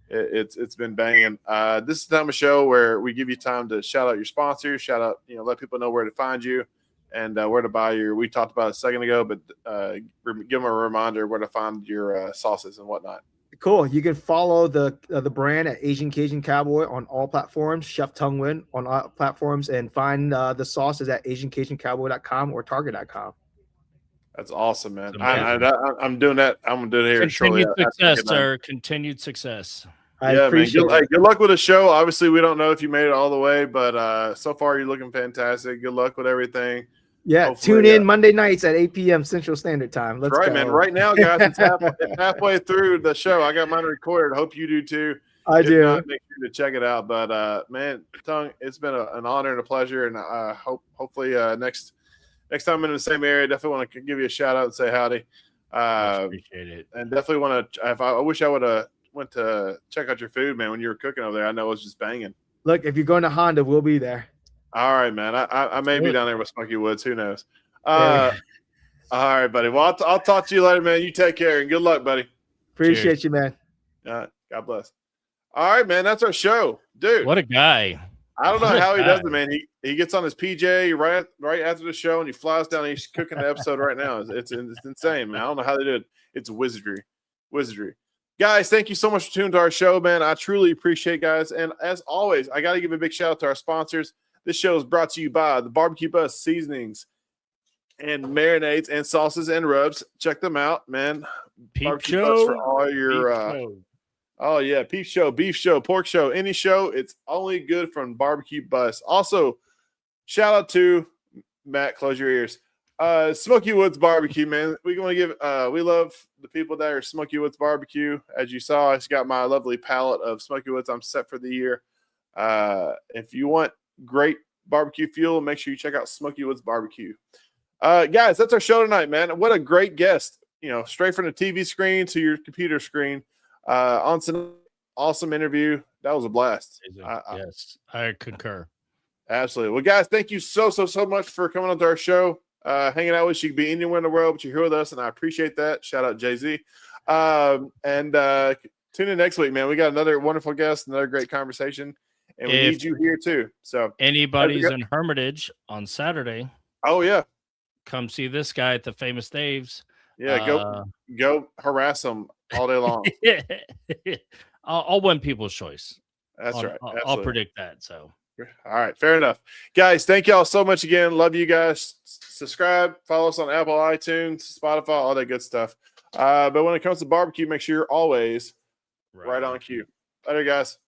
It's been banging. This is the time of show where we give you time to shout out your sponsors, let people know where to find you and where to buy your. We talked about it a second ago, but give them a reminder where to find your sauces and whatnot. Cool. You can follow the brand at Asian Cajun Cowboy on all platforms, Chef Tung Nguyen on all platforms, and find the sauces at AsianCajunCowboy.com or Target.com. That's awesome, man. I'm doing that. I'm going to do it here shortly. Success, sir. Continued success. Yeah, man. Good luck with the show. Obviously, we don't know if you made it all the way, but so far you're looking fantastic. Good luck with everything. Yeah, hopefully, tune in Monday nights at 8 p.m. Central Standard Time. Let's go. Man. Right now, guys, it's halfway through the show. I got mine recorded. Hope you do too. I do. Make sure to check it out. But man, Tung, it's been an honor and a pleasure, and I hopefully next time I'm in the same area, definitely want to give you a shout out and say howdy. Appreciate it. And definitely want to. I wish I would have went to check out your food, man, when you were cooking over there. I know it was just banging. Look, if you're going to Honda, we'll be there. All right, man. I may be down there with Smoky Woods. Who knows? All right, buddy. Well, I'll talk to you later, man. You take care and good luck, buddy. Appreciate you, man. God bless. All right, man. That's our show, dude. What a guy. I don't know how he does it, man. He gets on his PJ right after the show and he flies down and he's cooking the episode right now. It's insane, man. I don't know how they do it. It's wizardry. Guys, thank you so much for tuning to our show, man. I truly appreciate guys. And as always, I got to give a big shout out to our sponsors. This show is brought to you by the Barbecue Bus Seasonings and Marinades and Sauces and Rubs. Check them out, man. Peep Show for all your oh yeah, peep show, beef show, pork show, any show. It's only good from Barbecue Bus. Also, shout out to Matt. Close your ears. Smoky Woods Barbecue, man. We want to give. We love the people that are Smoky Woods Barbecue. As you saw, I got my lovely palette of Smoky Woods. I'm set for the year. If you want great barbecue fuel, make sure you check out Smoky Woods Barbecue. Guys, that's our show tonight, man. What a great guest. Straight from the TV screen to your computer screen. On some awesome interview. That was a blast. Yes, I concur. Absolutely. Well, guys, thank you so much for coming on to our show. Hanging out with us. You could be anywhere in the world, but you're here with us, and I appreciate that. Shout out Jay-Z. And tune in next week, man. We got another wonderful guest, another great conversation. And we need you here too. So anybody's in Hermitage on Saturday. Oh yeah. Come see this guy at the Famous Dave's. Yeah, go harass him all day long. I'll win people's choice. That's right. I'll predict that. So all right, fair enough. Guys, thank y'all so much again. Love you guys. Subscribe, follow us on Apple, iTunes, Spotify, all that good stuff. But when it comes to barbecue, make sure you're always right on cue. Later, guys.